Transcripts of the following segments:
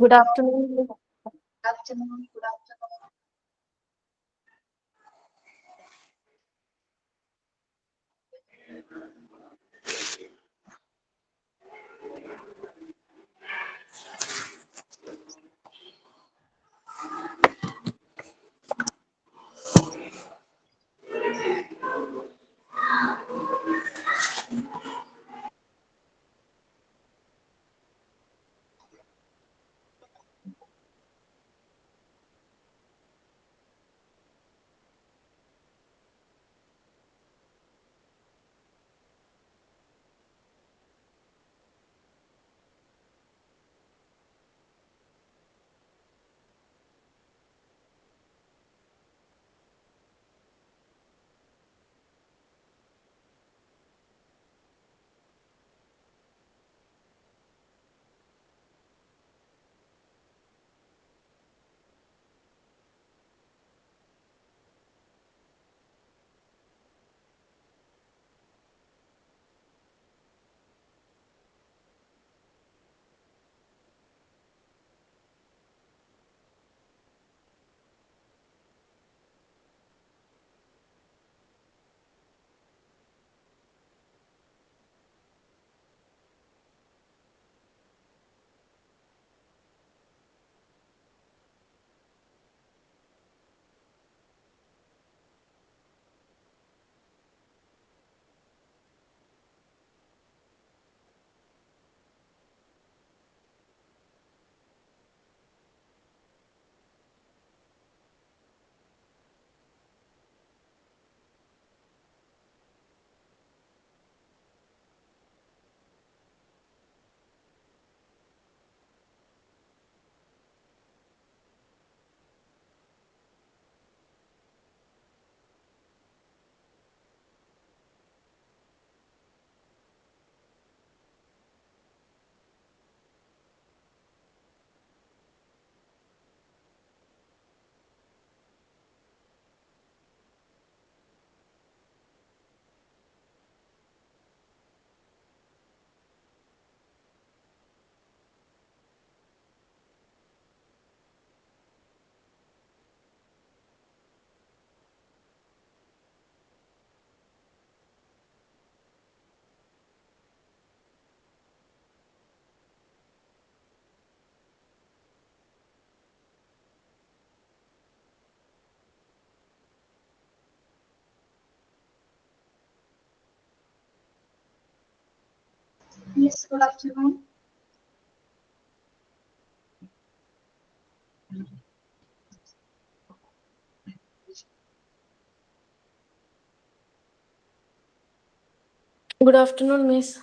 Good afternoon. Afternoon. Good afternoon. Yes, good afternoon. Good afternoon, Miss.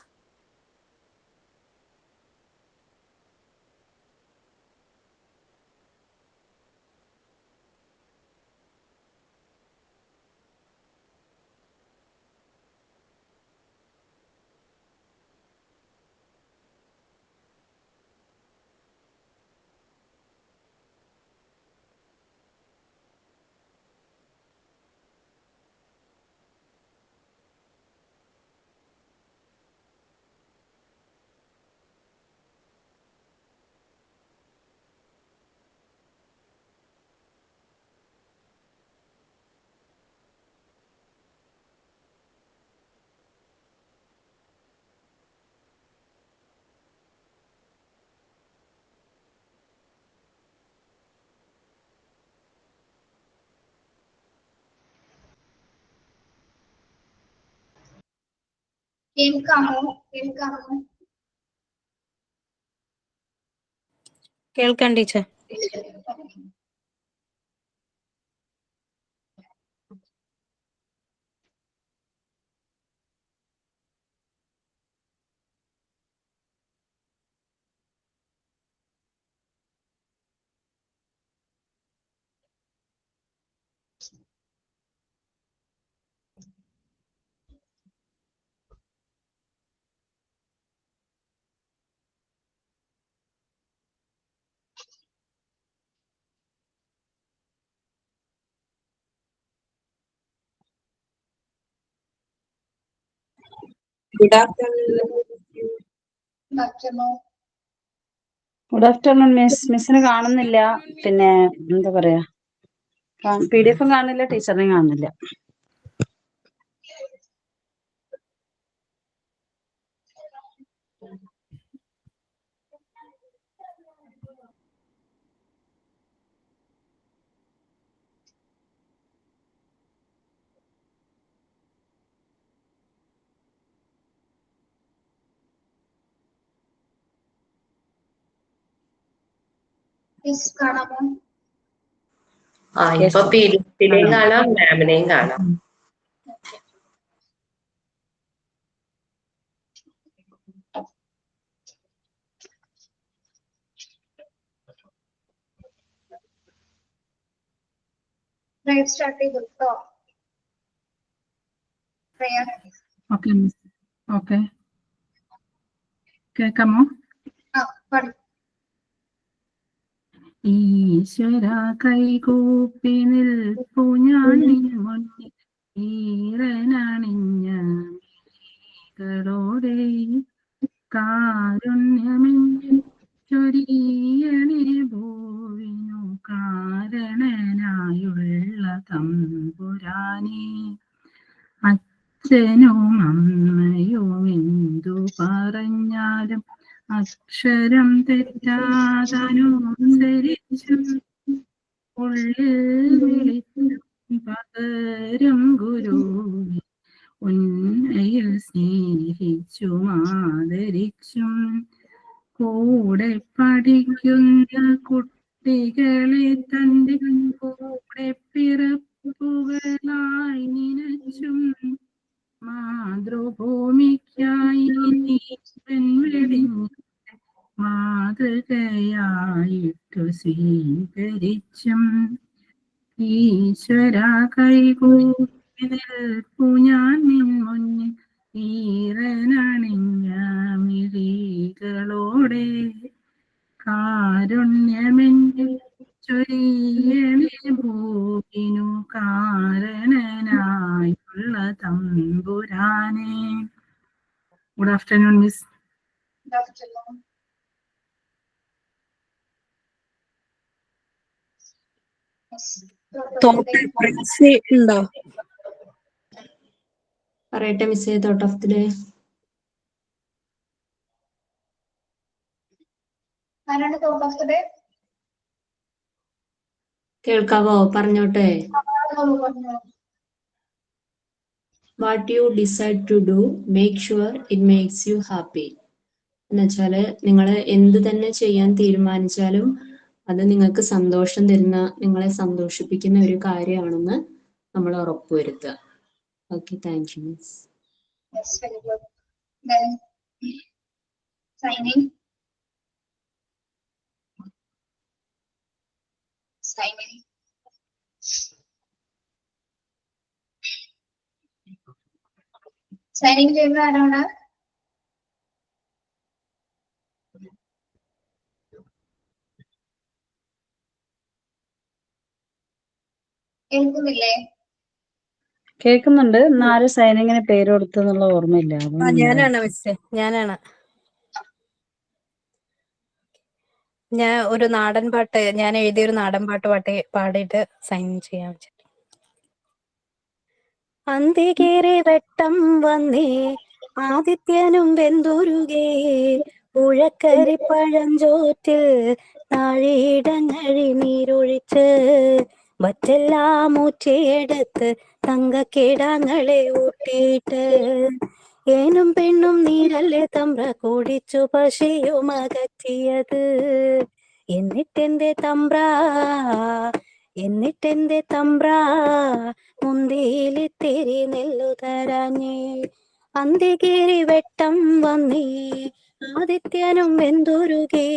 കേൾക്കാമോ? കേൾക്കാമോ? കേൾക്കാം teacher. Good afternoon. Good afternoon. Good afternoon miss. മിസ്സിനെ കാണുന്നില്ല. പിന്നെ എന്താ പറയാ, PDF കാണുന്നില്ല, ടീച്ചറിനെയും കാണുന്നില്ല. മിസ് കാണാമോ? ഇപ്പൊ PDF-ലെയും കാണാം, മാമിനെയും കാണാം. പ്രയർ സ്റ്റാർട്ട് ചെയ്തു കേട്ടോ. പ്രയർ. Okay miss. ഓക്കെ, കേൾക്കാമോ? പാടും. ഈശ്വര കൈകൂപ്പി നിൽപ്പു ഞാൻ മുന്നിൽ, ഈറനണിഞ്ഞ മിഴികളോടെ കാരുണ്യമെന്നിൽ ചൊരിയണേ ഭൂവിനു കാരണനായുള്ള തമ്പുരാനെ. അച്ഛനും അമ്മയും എന്തു പറഞ്ഞാലും അക്ഷരം തെറ്റാതനുസരിച്ചും ഉള്ളിൽ വിളിച്ചും പകരും ഗുരുവിനെ ഉന്നയിൽ സ്നേഹിച്ചും ആദരിച്ചും കൂടെ പഠിക്കുന്ന കുട്ടികളെ തന്റെ കൂടെ പിറപ്പുകളായി നിനച്ചും മാതൃഭൂമിക്കായി നീ വെടിഞ്ഞ മാതൃകയായിട്ടു സ്വീകരിച്ചും ഈശ്വര കൈകൂപ്പി നിൽപ്പു ഞാൻ നിൻ മുന്നിൽ, ഈറനണിഞ്ഞ മിഴികളോടെ കാരുണ്യമെന്നിൽ ചൊരിയണേ ഭൂവിനു കാരണനായുള്ള തമ്പുരാനെ. Good afternoon miss. Good afternoon. ഉണ്ടോ? പറയട്ടെ മിസ്സേ, തോട്ട് ഓഫ് ദി ഡേ. ആരാണ് തോട്ട് ഓഫ് ദി ഡേ? കേൾക്കാവോ? പറഞ്ഞോട്ടെ. പറഞ്ഞു. What you decide to do, make sure it makes you happy. എന്നുവെച്ചാല് നിങ്ങൾ എന്ത് തന്നെ ചെയ്യാൻ തീരുമാനിച്ചാലും അത് നിങ്ങൾക്ക് സന്തോഷം തരുന്ന, നിങ്ങളെ സന്തോഷിപ്പിക്കുന്ന ഒരു കാര്യമാണെന്ന് നമ്മൾ ഉറപ്പുവരുത്തുക. Okay, thank you miss. Yes, very good. Then signing. Signing. Signing ചെയ്യുന്ന ആരാണ്? കേൾക്കുന്നില്ലേ? കേൾക്കുന്നുണ്ട്. ആരും സൈനിങ്ങിന് പേര് കൊടുത്തെന്നുള്ള ഓർമ്മയില്ല. ഞാനാണ് മിസ്സേ, ഞാനാണ്. ഞാൻ ഒരു നാടൻ പാട്ട്, ഞാൻ എഴുതിയൊരു നാടൻ പാട്ട് പാടിയിട്ട് സൈൻ ചെയ്യാൻ വെച്ചു. അന്തികേറെ വെട്ടം വന്നേ, ആദിത്യനും വെന്തുരുകേ, ഉഴക്കരിപ്പഴഞ്ചോറ്റിൽ നാഴിയിടങ്ങഴി നീരൊഴിച്ച് വറ്റെല്ലാം ഊറ്റിയെടുത്ത് തങ്കക്കിടാങ്ങളെ ഊട്ടിയിട്ട് ഏനും പെണ്ണും നീരല്ലേ തമ്പ്ര കുടിച്ചു പശിയും അകറ്റിയത്. എന്നിട്ടെന്റെ തമ്പ്ര മുന്തിയിലിത്തിരി നെല്ലു തരാഞ്ഞേ. അന്തികേറി വെട്ടം വന്നേ, ആദിത്യനും വെന്തുരുകേ,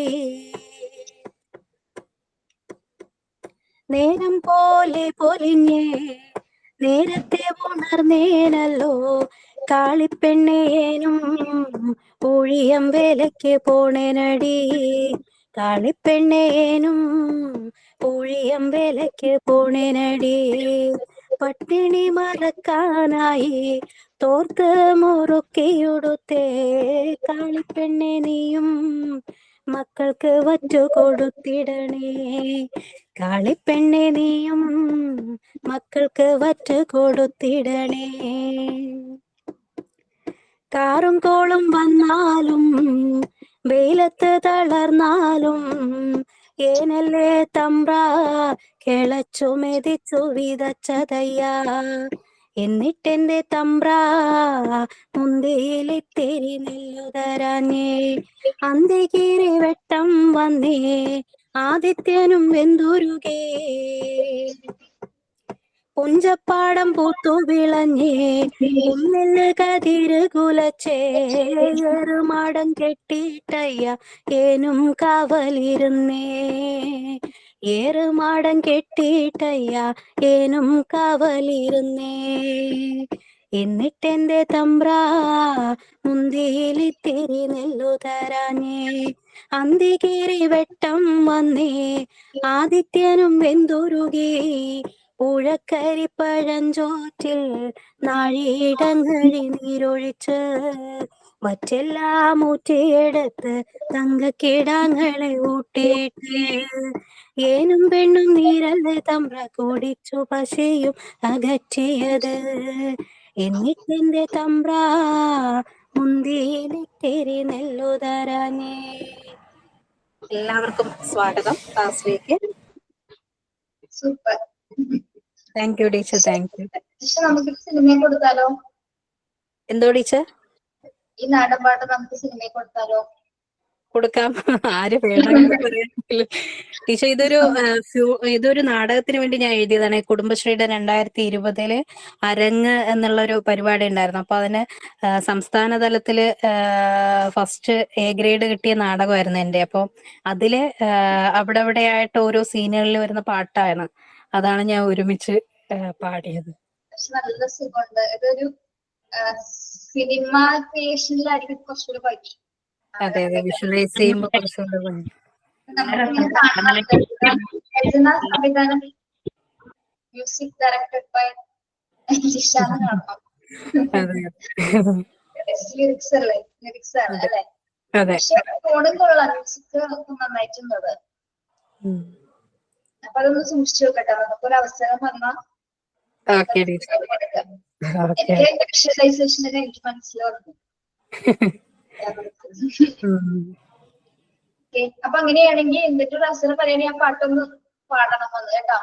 നേരം പോലെ പൊലിഞ്ഞേ, നേരത്തെ ഉണർന്നേനല്ലോ, കാളിപ്പെണ്ണേനും ഊഴിയം വേലയ്ക്ക് പോണേനടി. കാളിപ്പെണ്ണേനും ഊഴിയം വേലയ്ക്ക് പോണേനടി. പട്ടിണി മറക്കാനായി തോർത്ത് മുറുക്കിയുടുത്തേ, കാളിപ്പെണ്ണെ നീയും മക്കൾക്ക് വറ്റു കൊടുത്തിടണേ. കാളിപ്പെണ്ണെ നീയും മക്കൾക്ക് വറ്റു കൊടുത്തിടണേ. കാറും കോളും വന്നാലും വെയിലത്ത് തളർന്നാലും ഏനല്ലേ തമ്പ്രാ കിളച്ചു മെതിച്ചു വിതച്ചതയ്യാ. എന്നിട്ടെന്റെ തമ്പ്രാ മുന്തിയിലിത്തിരി നെല്ലു തരാഞ്ഞേ. അന്തികീരി വെട്ടം വന്നേ ആദിത്യനും വെന്തുരുകേ. പുഞ്ചപ്പാടം പൂത്തു വിളഞ്ഞേ പുന്നെല്ല് കതിര് കുലച്ചേ. ഏറുമാടം കെട്ടിയിട്ടയ്യ ഏനും കാവലിരുന്നേ. ഏറുമാടം കെട്ടിയിട്ടയ്യ ഏനും കാവലിരുന്നേ. എന്നിട്ടെന്റെ തമ്പ്രാ മുന്തിയിലിത്തിരി നെല്ലു തരാഞ്ഞേ. അന്തികീറി വെട്ടം വന്നേ ആദിത്യനും വെന്തുരുകി. പുഴക്കരിപ്പഴഞ്ചോറ്റിൽ നാഴിയിടങ്ങഴി നീരൊഴിച്ച് മറ്റെല്ലാം ഊറ്റിയെടുത്ത് തങ്കക്കിടാങ്ങളെ ഊട്ടിയിട്ട്. ഏനും പെണ്ണും നീരല്ലേ തമ്പ്ര കുടിച്ചു പശയും അകറ്റിയത്. എന്നിട്ടെന്റെ തമ്പ്രാ മുന്തിയിലിത്തിരി നെല്ലു തരാഞ്ഞേ. എല്ലാവർക്കും സ്വാഗതം ക്ലാസ്സിലേക്ക്. Super. Thank you teacher, thank U. പക്ഷെ നമുക്ക് സിനിമയെ കൊടുത്താലോ? എന്തോ ടീച്ചർ? ഈ നാടൻ പാട്ട് നമുക്ക് സിനിമയെ കൊടുത്താലോ? കൊടുക്കാം, ആര് വേണമെന്ന് പറയാൻ. ടീച്ചർ ഇതൊരു നാടകത്തിന് വേണ്ടി ഞാൻ എഴുതിയതാണ്. കുടുംബശ്രീയുടെ 2020 അരങ്ങ് എന്നുള്ളൊരു പരിപാടി ഉണ്ടായിരുന്നു. അപ്പൊ അതിന് സംസ്ഥാന തലത്തില് ഫസ്റ്റ് A ഗ്രേഡ് കിട്ടിയ നാടകമായിരുന്നു എന്റെ. അപ്പൊ അതില് അവിടെ ആയിട്ട് ഓരോ സീനുകളിൽ വരുന്ന പാട്ടാണ്. അതാണ് ഞാൻ ഒരുമിച്ച് പാടിയത്. പക്ഷെ നല്ല സുഖമുണ്ട്. ഇതൊരു സിനിമ ക്രിയേഷനിലായിരിക്കും കുറച്ചുകൂടി ഭംഗി. അതെ, വിഷ്വലൈസ് ചെയ്യുമ്പോൾ കുറച്ചുകൂടെ ഭംഗി. സംവിധാനം മ്യൂസിക് ഡയറക്ടഡ് ബൈ ജിഷാന്ന് കാണണം. ലിറിക്സ് ആണ് അല്ലേ? പക്ഷെ ഫോണും കൊള്ളാം, മ്യൂസിക് നന്നായിട്ടുള്ളത്. അപ്പൊ അതൊന്ന് സൂക്ഷിച്ചു നോക്കട്ടെ. നമുക്കൊരു അവസരം വന്നാൽ എന്റെ വിഷ്വലൈസേഷനൊക്കെ എനിക്ക് മനസ്സിലാവുന്നു. അപ്പൊ അങ്ങനെയാണെങ്കിൽ എന്നിട്ട് ഒരു അവസരം പറയുകയാണെങ്കിൽ ആ പാട്ടൊന്ന് പാടണം വന്ന് കേട്ടോ.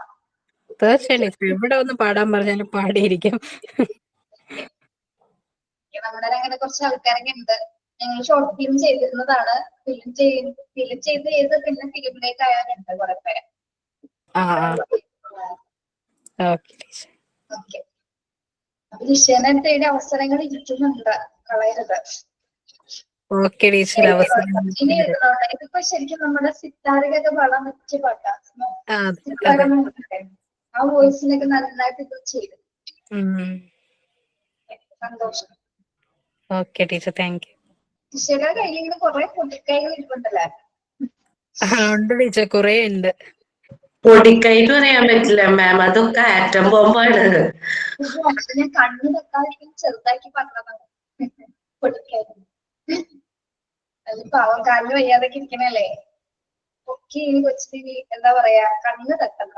തീർച്ചയായിട്ടും ഇവിടെ ഒന്ന് പാടാൻ പറഞ്ഞാലും പാടിയിരിക്കും. നമ്മുടെ അങ്ങനെ കുറച്ച് ആൾക്കാരൊക്കെ ഉണ്ട്. ഞങ്ങൾ ഷോർട്ട് ഫിലിം ചെയ്തിരുന്നതാണ്. ഫിലിം ചെയ്ത് പിന്നെ ഫിലിമിലേക്ക് ആയവരുണ്ട് കുറെ പേര്. ഓക്കെ. അപ്പൊ ജിഷേനെ തേടി അവസരങ്ങൾ ഇരിക്കുന്നുണ്ട്, കളയരുത്. ഓക്കെ ടീച്ചർ, അവസരം ഇനി ഇതിപ്പോ ശരിക്കും നമ്മുടെ സിത്താരകൊക്കെ പാടാൻ പറ്റിയ പാട്ടാണ്. ആ വോയിസിനൊക്കെ നന്നായിട്ട് ഇത് ചെയ്തു. സന്തോഷം. Okay teacher, thank you. ജിഷയുടെ കയ്യിൽ ഇങ്ങനെ കുറെ പൊട്ടിക്കൈകൾ ഇരിപ്പുണ്ടല്ലേ? ഉണ്ട് ടീച്ചർ, കുറെ ഉണ്ട്. പൊടിക്കൈ എന്ന് പറയാൻ പറ്റില്ല മാം, അതൊക്കെ ആറ്റം ബോംബാണ്. ഞാൻ കണ്ണു വെക്കാതിരിക്കും ചെറുതാക്കി പറഞ്ഞതാണ് പൊടിക്കൈ. അത് പാവം കാലിന് വയ്യാതൊക്കെ ഇരിക്കണല്ലേ. ഒക്കെ ഇനി കൊച്ചിന് എന്താ പറയാ, കണ്ണ് തട്ടണ്ട.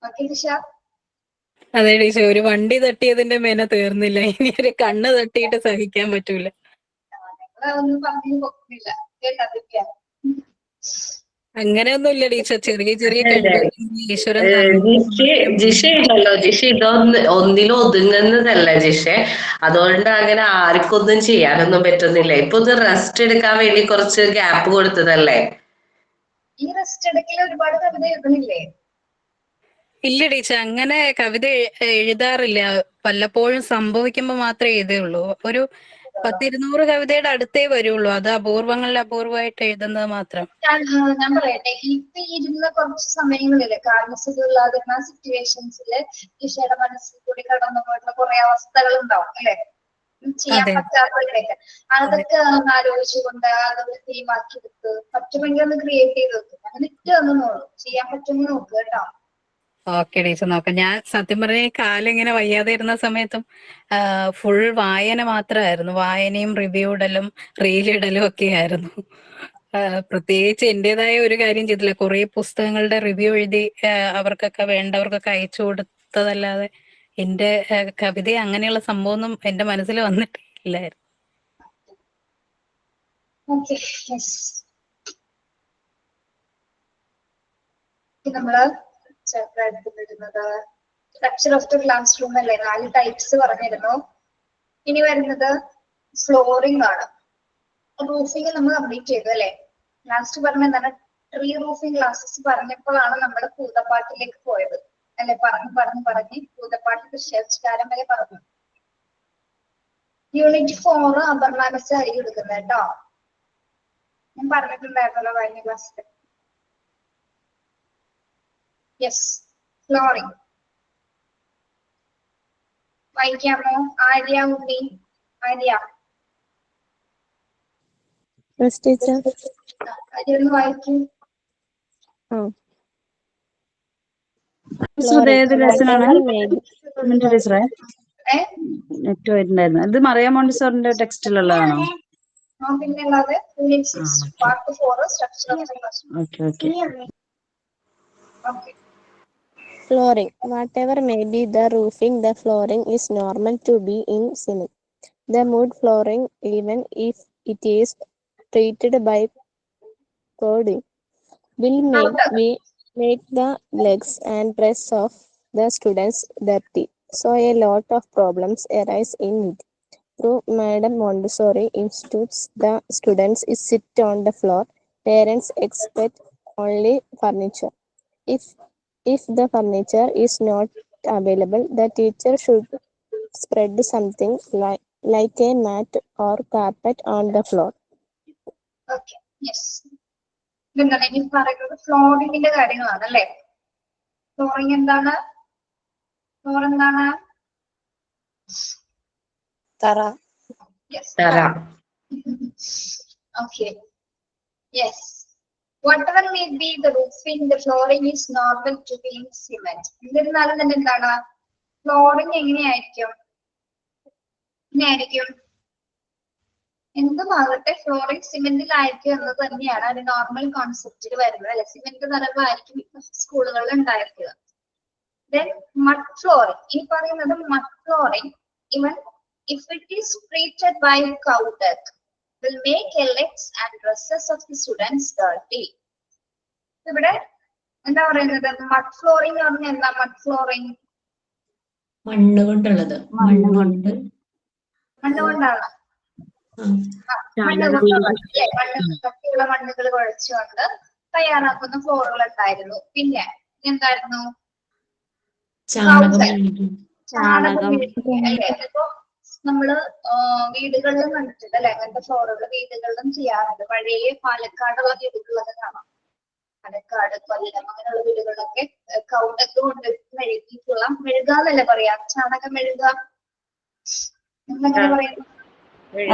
ഓക്കെ ജിഷ. അതെ ടീച്ചർ, ഒരു വണ്ടി തട്ടിയതിന്റെ മേന തീർന്നില്ല, ഇനി ഒരു കണ്ണ് തട്ടിയിട്ട് സഹിക്കാൻ പറ്റൂല. ഞങ്ങളൊന്നും പറഞ്ഞു പൊക്കുന്നില്ല കേട്ടാ. അങ്ങനെയൊന്നുമില്ല ടീച്ചർ, ചെറിയ ഈശ്വരൻ. ജിഷ ഉണ്ടല്ലോ, ജിഷ ഒന്നിലും ഒതുങ്ങുന്നതല്ല ജിഷ. അതുകൊണ്ട് അങ്ങനെ ആർക്കൊന്നും ചെയ്യാനൊന്നും പറ്റുന്നില്ല. ഇപ്പൊ ഒന്ന് റെസ്റ്റ് എടുക്കാൻ വേണ്ടി കുറച്ച് ഗ്യാപ്പ് കൊടുത്തതല്ലേ. ഈ റെസ്റ്റ് എടുക്കൽ ഒരുപാട് കവിത എഴുതുന്നില്ലേ? ഇല്ല ടീച്ചർ, അങ്ങനെ കവിത എഴുതാറില്ല. വല്ലപ്പോഴും സംഭവിക്കുമ്പോ മാത്രമേ എഴുതുള്ളൂ. ഒരു 100-200 കവിതയുടെ അടുത്തേ വരുള്ളൂ. അത് അപൂർവങ്ങളിൽ അപൂർവമായിട്ട് എഴുതുന്നത് മാത്രം. ഞാൻ പറയട്ടെ, ഇപ്പൊ ഇരുന്ന കുറച്ച് സമയങ്ങളില് കാരണസുഖമില്ലാതിരുന്ന സിറ്റുവേഷൻസില് ജിഷയുടെ മനസ്സിൽ കൂടി കടന്നു പോയിട്ടുള്ള കുറെ അവസ്ഥകൾ ഉണ്ടാവും അല്ലെ? ചെയ്യാൻ പറ്റാത്തവരുടെയൊക്കെ അതൊക്കെ ആലോചിച്ചുകൊണ്ട് അതൊക്കെ തീമാക്കി എടുത്ത് പറ്റുമെങ്കിൽ ഒന്ന് ക്രിയേറ്റ് ചെയ്ത് വെക്കും. അങ്ങനെ ഇട്ട് തന്നോളൂ, ചെയ്യാൻ പറ്റുമെന്ന് നോക്കുക കേട്ടോ. ഓക്കെ ടീച്ചർ നോക്കാം. ഞാൻ സത്യം പറഞ്ഞ ഈ കാലം ഇങ്ങനെ വയ്യാതെ ഇരുന്ന സമയത്തും ഫുൾ വായന മാത്രമായിരുന്നു. വായനയും റിവ്യൂ ഇടലും റീലിടലും ഒക്കെ ആയിരുന്നു. പ്രത്യേകിച്ച് എന്റേതായ ഒരു കാര്യം ചെയ്തില്ല. കുറെ പുസ്തകങ്ങളുടെ റിവ്യൂ എഴുതി അവർക്കൊക്കെ വേണ്ടവർക്കൊക്കെ അയച്ചു കൊടുത്തതല്ലാതെ എന്റെ കവിത അങ്ങനെയുള്ള സംഭവമൊന്നും എന്റെ മനസ്സിൽ വന്നിട്ടില്ലായിരുന്നു. Okay, yes. നമ്മള് ചാപ്റ്റർ എടുത്തിരുന്നത് structure of the class room അല്ലേ, 4 ടൈപ്സ് പറഞ്ഞിരുന്നു. ഇനി വരുന്നത് ഫ്ലോറിംഗ് ആണ്. റൂഫിംഗ് നമ്മൾ കംപ്ലീറ്റ് ചെയ്തു അല്ലെ. ലാസ്റ്റ് പറഞ്ഞ എന്താണ്, ട്രീ റൂഫിംഗ് ക്ലാസ്സസ് പറഞ്ഞപ്പോഴാണ് നമ്മൾ പൂതപ്പാട്ടിലേക്ക് പോയത് അല്ലെ. പറഞ്ഞ് പൂതപ്പാട്ട് കൃഷിയാരം വരെ പറഞ്ഞു. യൂണിറ്റ് 4 അപർണ മിസ് ആയിരിക്കും എടുക്കുന്നത് കേട്ടോ. ഞാൻ പറഞ്ഞിട്ടുണ്ടായിരുന്നല്ലോ കഴിഞ്ഞ ക്ലാസ്സിൽ. യെസ്, ഫ്ലോറിംഗ് വായിക്കാമോ? ആര്യ, ഉണ്ണി, ആര്യ. ഒന്ന് വായിക്കൂ. ഏത് ലെസനാണ് ടീച്ചറെ? നെറ്റ് പോയിട്ടുണ്ടായിരുന്നു. ഇത് മറിയ മോണ്ടിസോറിന്റെ ടെക്സ്റ്റിലുള്ളതാണോ? പിന്നെയുള്ളത് unit 6 part 4 structure of the class. Okay. Okay. Flooring. Whatever may be the roofing, the flooring is normal to be in cement. The wood flooring, even if it is treated by coding, will make the legs and breasts of the students dirty. So a lot of problems arise in it. Through Madam Montessori Institutes, the students sit on the floor. Parents expect only furniture. If the furniture is not available, the teacher should spread something like a mat or carpet on the floor. Okay, yes. ഇതെന്താണ് ഇനി പറയുന്നത്? ഫ്ലോറിംഗിന്റെ കാര്യങ്ങളാണ് അല്ലേ. Flooring എന്താണ്? Floor എന്താണ്? തറ. Yes, തറ. Okay, yes. Whatever may be the roofing, the flooring is normal to be in cement. എന്നിരുന്നാലും തന്നെ എന്താണ് ഫ്ലോറിംഗ് എങ്ങനെയായിരിക്കും? എന്തുമാകട്ടെ ഫ്ലോറിംഗ് സിമെന്റിലായിരിക്കും എന്നത് തന്നെയാണ് ഒരു നോർമൽ കോൺസെപ്റ്റിൽ വരുന്നത് അല്ലെ. സിമെന്റ് നിറവായിരിക്കും സ്കൂളുകളിൽ ഉണ്ടായിരിക്കുക. Then mud flooring. ഈ പറയുന്നത് mud flooring even if it is treated by cow dung will make the legs and dresses of the students dirty. ഇവിടെ എന്താ പറയുന്നത്? മഡ് ഫ്ലോറിംഗ് എന്ന് പറഞ്ഞാൽ എന്താ? മഡ് ഫ്ലോറിംഗ് മണ്ണ് കൊണ്ടുള്ളത്. മണ്ണ് കൊണ്ടാണ്. കട്ടിയുള്ള മണ്ണുകൾ കുഴച്ചുകൊണ്ട് തയ്യാറാക്കുന്ന ഫ്ലോറുകൾ ഉണ്ടായിരുന്നു. പിന്നെ എന്തായിരുന്നു? ചാണകം അല്ലേ. ഇപ്പൊ നമ്മള് വീടുകളിലും കണ്ടിട്ടുണ്ട് അല്ലെ, അങ്ങനത്തെ ഫ്ലോറുകൾ വീടുകളിലും ചെയ്യാറുണ്ട്. പഴയ പാലക്കാടുള്ള വീടുകളൊക്കെ കാണാം. പാലക്കാട്, കൊല്ലം അങ്ങനെയുള്ള വീടുകളിലൊക്കെ കൗണ്ടൊക്കെ കൊണ്ട് മെഴുകിയിട്ടുള്ള, മെഴുകാന്നല്ലേ പറയാ, ചാണകം മെഴുക എന്നങ്ങനെ പറയുന്നു.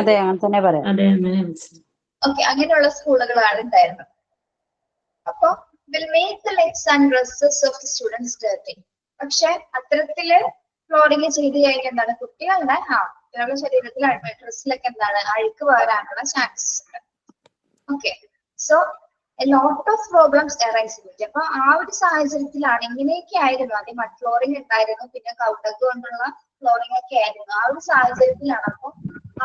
അതെ, അങ്ങനെ തന്നെ പറയാം. ഓക്കെ, അങ്ങനെയുള്ള സ്കൂളുകളാണ് ഉണ്ടായിരുന്നത്. അപ്പൊ will make the legs and dresses of the students dirty. പക്ഷെ അത്തരത്തില് ഫ്ലോറിംഗ് ചെയ്ത് കഴിഞ്ഞാൽ എന്താണ്? കുട്ടികളുടെ ശരീരത്തിൽ ഡ്രസ്സിലൊക്കെ എന്താണ് അഴുക്ക് വരാനുള്ള ചാൻസസ് ഉണ്ട്. Okay, so a lot of problems arise in it. അപ്പൊ ആ ഒരു സാഹചര്യത്തിലാണ് ഇങ്ങനെയൊക്കെ ആയിരുന്നു. ആദ്യം മഡ് ഫ്ലോറിംഗ് ഉണ്ടായിരുന്നു, പിന്നെ കൗണ്ടക്ക് കൊണ്ടുള്ള ഫ്ലോറിംഗ് ഒക്കെ ആയിരുന്നു. ആ ഒരു സാഹചര്യത്തിലാണ്. അപ്പൊ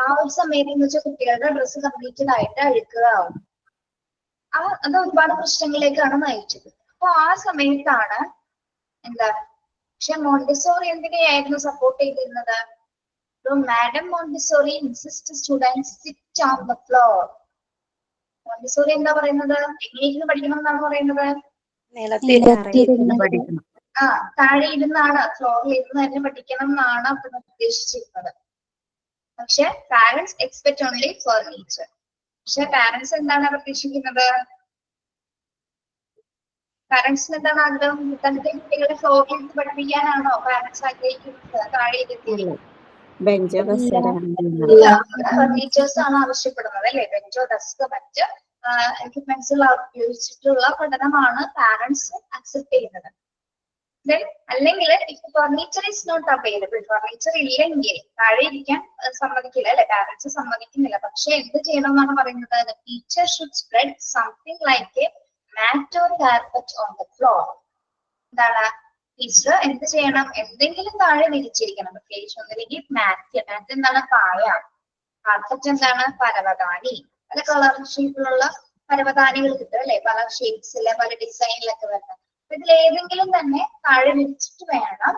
ആ ഒരു സമയത്ത് എന്ന് വെച്ചാൽ കുട്ടികളുടെ ഡ്രസ്സ് കംപ്ലീറ്റഡ് ആയിട്ട് അഴുക്കുകയാവും. അത് ഒരുപാട് പ്രശ്നങ്ങളിലേക്കാണ് നയിച്ചത്. അപ്പൊ ആ സമയത്താണ് എന്താ, പക്ഷെ മോണ്ടിസോറി എന്തിനെയായിരുന്നു സപ്പോർട്ട് ചെയ്തിരുന്നത്? Madam Montessori insist students sit on the floor. Montessori എന്താ പറയുന്നത്? എങ്ങനെയിരുന്ന് പഠിക്കണം എന്നാണ് പറയുന്നത്? താഴെ ഇരുന്നാണ്, ഫ്ലോറിൽ ഇരുന്ന് തന്നെ പഠിക്കണം എന്നാണ് അപ്പൊ ഉദ്ദേശിച്ചിരുന്നത്. പക്ഷെ പാരന്റ്സ് എക്സ്പെക്ട് ഓൺലി ഫർണിച്ചർ. പക്ഷെ പാരന്റ്സ് എന്താണ് പ്രതീക്ഷിക്കുന്നത്? പാരന്റ്സിന് എന്താണ് ആഗ്രഹം? തന്റെ കുട്ടികളെ ഫ്ലോറിൽ ഇരുന്ന് പഠിപ്പിക്കാനാണോ പാരന്റ്സ് ആഗ്രഹിക്കുന്നത്? താഴെ ഇരുത്തി ഫർണിച്ചേഴ്സ് ആണ് ആവശ്യപ്പെടുന്നത് അല്ലെ. ബെഞ്ചോ ഡെസ്ക് മറ്റ് എക്യുപ്മെന്റ്സുകൾ ഉപയോഗിച്ചിട്ടുള്ള പഠനമാണ് പാരന്റ്സ് അക്സെപ്റ്റ് ചെയ്യുന്നത്. Then അല്ലെങ്കിൽ if furniture is not available, furniture ഇല്ലെങ്കിൽ താഴെ ഇരിക്കാൻ സമ്മതിക്കില്ല അല്ലെ, പാരന്റ്സ് സമ്മതിക്കുന്നില്ല. പക്ഷെ എന്ത് ചെയ്യണം എന്നാണ് പറയുന്നത്? Teacher should spread something like a mat or carpet on the floor. എന്താണ് ടീച്ചർ എന്ത് ചെയ്യണം? എന്തെങ്കിലും താഴെ വിരിച്ചിരിക്കണം. പ്രത്യേകിച്ച് ഒന്നില്ലെങ്കിൽ മാറ്റ്. മാറ്റ് എന്താണ്? പായ. കാർപ്പറ്റ് എന്താണ്? പരവതാനി. പല കളർ ഷേപ്പിലുള്ള പരവതാനികൾ കിട്ടും അല്ലെ, പല ഷേപ്സിലെ പല ഡിസൈനിലൊക്കെ വരുന്നത്. ഇതിലേതെങ്കിലും തന്നെ താഴെ വിരിച്ചിട്ട് വേണം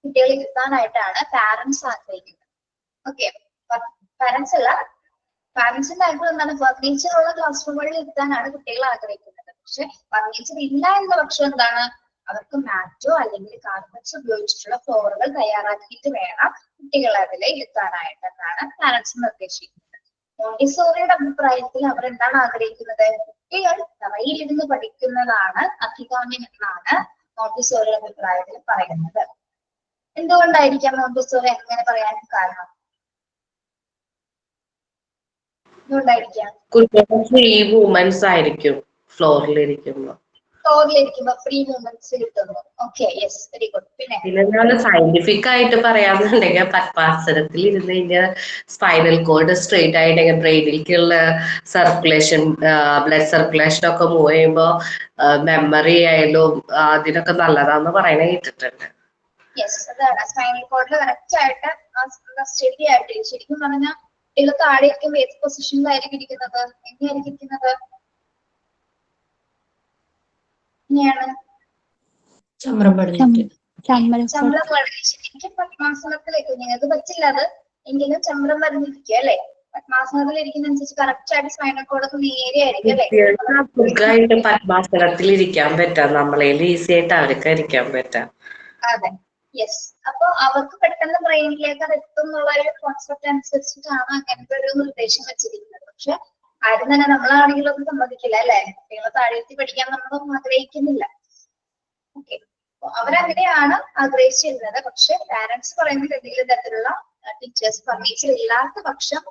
കുട്ടികൾ ഇരുത്താനായിട്ടാണ് പാരന്റ്സ് ആഗ്രഹിക്കുന്നത്. ഓക്കെ, പാരന്റ്സ് അല്ല, പാരന്റ്സിന്റെ ആഗ്രഹം എന്താണ്? ഫർണിച്ചറുള്ള ക്ലാസ് റൂമുകളിൽ ഇരുത്താനാണ് കുട്ടികൾ ആഗ്രഹിക്കുന്നത്. പക്ഷെ ഫർണിച്ചർ ഇല്ല എന്ന പക്ഷം എന്താണ്? അവർക്ക് മാറ്റോ അല്ലെങ്കിൽ കാർപ്പറ്റ്സ് ഉപയോഗിച്ചിട്ടുള്ള ഫ്ലോറുകൾ തയ്യാറാക്കിയിട്ട് വേണം കുട്ടികളെ അതിൽ ഇരുത്താനായിട്ടെന്നാണ് പാരന്റ്സ് നിർദ്ദേശിക്കുന്നത്. മോണ്ടിസോറിയുടെ അഭിപ്രായത്തിൽ അവർ എന്താണ് ആഗ്രഹിക്കുന്നത്? കുട്ടികൾ തറയിലിരുന്ന് പഠിക്കുന്നതാണ് അഭികാമ്യം എന്നാണ് മോണ്ടിസോറിയുടെ അഭിപ്രായത്തിൽ പറയുന്നത്. എന്തുകൊണ്ടായിരിക്കാം മോണ്ടിസോറി അങ്ങനെ പറയാൻ കാരണം? എന്തുകൊണ്ടായിരിക്കാം? കുട്ടികൾ ഫ്രീ മൂവ്മെന്റ്സ് ആയിരിക്കും ഫ്ലോറിലിരിക്കുമ്പോ. ഫ്ലോറിലിരിക്കുമ്പോ ഫ്രീ മൂവ്മെന്റ്സ് കിട്ടുന്നു. Okay, yes, very good. പിന്നെ ഞാൻ സയന്റിഫിക് ആയിട്ട് പറയാന്നുണ്ടെങ്കിൽ പത്മാസനത്തിൽ ഇരുന്ന് കഴിഞ്ഞാൽ സ്പൈനൽ കോഡ് സ്ട്രെയിറ്റ് ആയിട്ട് ബ്രെയിനിലേക്കുള്ള സർക്കുലേഷൻ, ബ്ലഡ് സർക്കുലേഷൻ ഒക്കെ മൂവ് ചെയ്യുമ്പോൾ മെമ്മറി ആയാലും അതിനൊക്കെ നല്ലതാന്ന് പറയുന്നത് കേട്ടിട്ടുണ്ട്. യെസ്, അതാണ് സ്പൈനൽ കോഡിൽ കറക്റ്റ് ആയിട്ട് സ്റ്റഡി ആയിട്ട് ശരിക്കും പറഞ്ഞാൽ കുട്ടികൾ താഴെ ഇരിക്കുമ്പോൾ ഏത് പൊസിഷനിലായിരിക്കും ഇരിക്കുന്നത്? എങ്ങനെയായിരിക്കും ഇരിക്കുന്നത്? എങ്ങനെയാണ്? ചമ്രം പടിഞ്ഞിട്ട്. ചമ്രം ശരിക്കും പത്മാസനത്തിലേക്ക് നിങ്ങൾക്ക് പറ്റില്ല അത്, എങ്കിലും ചമ്രം പറഞ്ഞിരിക്കുക അല്ലെ. പത്മാസനത്തിൽ ഇരിക്കുന്നതനുസരിച്ച് കറക്റ്റ് ആയിട്ട് സ്പൈനൽ കോഡൊക്കെ നേരെ ആയിരിക്കും അല്ലെ. സുഖമായിട്ട് പത്മാസനത്തിൽ ഇരിക്കാൻ പറ്റാം, നമ്മളെ ഈസി ആയിട്ട് അവർക്ക് ഇരിക്കാൻ പറ്റാം. അതെ, യെസ്. അപ്പൊ അവർക്ക് പെട്ടെന്ന് ബ്രെയിനിലേക്ക് അത് എത്തും എന്നുള്ള ഒരു കോൺസെപ്റ്റ് അനുസരിച്ചിട്ടാണ് അങ്ങനത്തെ ഒരു നിർദ്ദേശം വെച്ചിരിക്കുന്നത്. പക്ഷെ ആരും തന്നെ നമ്മളാണെങ്കിലും ഒന്നും സമ്മതിക്കില്ല അല്ലെ. കുട്ടികളെ താഴെത്തി പഠിക്കാൻ നമ്മളൊന്നും ആഗ്രഹിക്കുന്നില്ല. ഓക്കെ, അവരങ്ങനെയാണ് ആഗ്രഹിച്ചിരുന്നത്. പക്ഷെ പാരന്റ്സ് പറയുന്നത് എന്തെങ്കിലും തരത്തിലുള്ള ടീച്ചേഴ്സ് ഫർണിച്ചർ ഇല്ലാത്ത പക്ഷം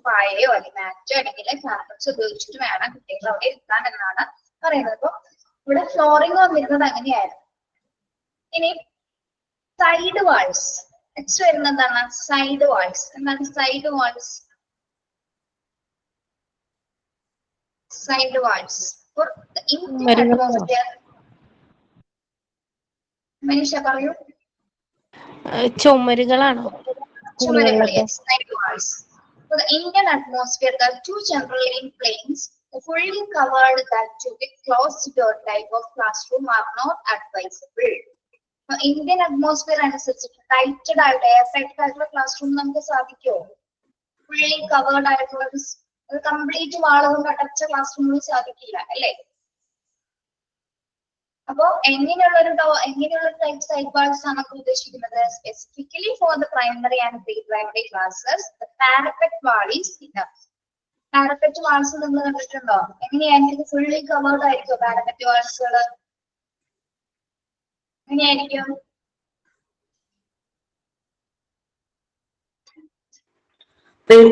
പായയോ അല്ലെങ്കിൽ മാറ്റോ അല്ലെങ്കിൽ കാർപ്പറ്റ്സ് ഉപയോഗിച്ചിട്ട് വേണം കുട്ടികൾ അവിടെ ഇരുത്താൻ എന്നാണ് പറയുന്നത്. അപ്പൊ ഇവിടെ ഫ്ലോറിംഗ് വന്നിരുന്നത് അങ്ങനെയായിരുന്നു. ഇനി സൈഡ് വാൾസ്. നെക്സ്റ്റ് വരുന്നത് എന്താണ്? Side walls. എന്താണ് side walls? Side walls for the Indian atmosphere. Manisha പറയൂ. ചുമരുകളാണോ? ചുമരുകൾ. Side walls. For the Indian atmosphere, the two generally planes fully covered that to be closed door type of classroom are not advisable. Indian atmosphere അനുസരിച്ചിട്ട് ടൈറ്റഡ് ആയിട്ട് air ടൈറ്റഡ് ആയിട്ടുള്ള class room നമുക്ക് സാധിക്കുമോ? Fully covered ആയിട്ടുള്ള complete വാള് കൊണ്ട് അടച്ച class റൂമിൽ സാധിക്കില്ല അല്ലേ. അപ്പോ എങ്ങനെയുള്ള ടൈപ്പ് സൈഡ് വാൾസ് ആണ് നമ്മൾ ഉദ്ദേശിക്കുന്നത്? Specifically for the primary and pre primary classes parapet wall is enough. Parapet walls നിങ്ങൾ കണ്ടിട്ടുണ്ടോ? എങ്ങനെയായിരിക്കും? ഫുള്ളി കവേർഡ് ആയിരിക്കും പാരപെറ്റ് വാൾസുകൾ? എങ്ങനെയായിരിക്കും?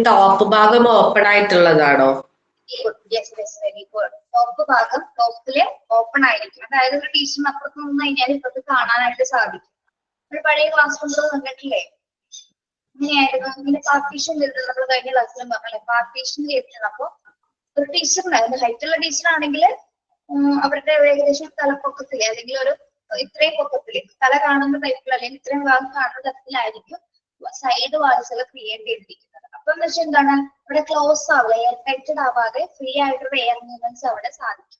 ടോപ്പ് ഭാഗം ഓപ്പൺ ആയിട്ടുള്ളതാണോ? Very good. ടോപ്പ് ഭാഗം ടോപ്പില് ഓപ്പൺ ആയിരിക്കും. അതായത് ഒരു ടീച്ചറിന് അപ്പുറത്ത് നിന്ന് കഴിഞ്ഞാൽ ഇപ്പുറത്ത് കാണാനായിട്ട് സാധിക്കും. ഒരു പഴയ ക്ലാസ് റൂമുകൾ കണ്ടിട്ടില്ലേ? ഇങ്ങനെയായിരുന്നു. ഇങ്ങനെ പാർട്ടീഷൻ ചെയ്തിട്ടുണ്ട്. നമ്മൾ കഴിഞ്ഞ ക്ലാസ്സിലും പറഞ്ഞല്ലേ, പാർട്ടീഷൻ ചെയ്തിട്ടുണ്ട്. അപ്പൊ ഒരു ടീച്ചറിനായിരുന്നു, ഹൈറ്റുള്ള ടീച്ചറാണെങ്കിൽ അവരുടെ ഏകദേശം തലപ്പൊക്കത്തില് അല്ലെങ്കിൽ ഒരു ഇത്രയും പൊക്കത്തില് തല കാണുന്ന ടൈപ്പിൽ അല്ലെങ്കിൽ ഇത്രയും ഭാഗം കാണുന്ന തരത്തിലായിരിക്കും സൈഡ് വാൾസുകൾ ക്രിയേറ്റ് ചെയ്തിരിക്കുന്നത്. അപ്പൊ എന്ന് വെച്ചാൽ എന്താണ്? ഇവിടെ ക്ലോസ് ആവുക, എയർ ടൈറ്റഡ് ആവാതെ ഫ്രീ ആയിട്ടുള്ള എയർ മൂവ്മെന്റ്സ് അവിടെ സാധിക്കും.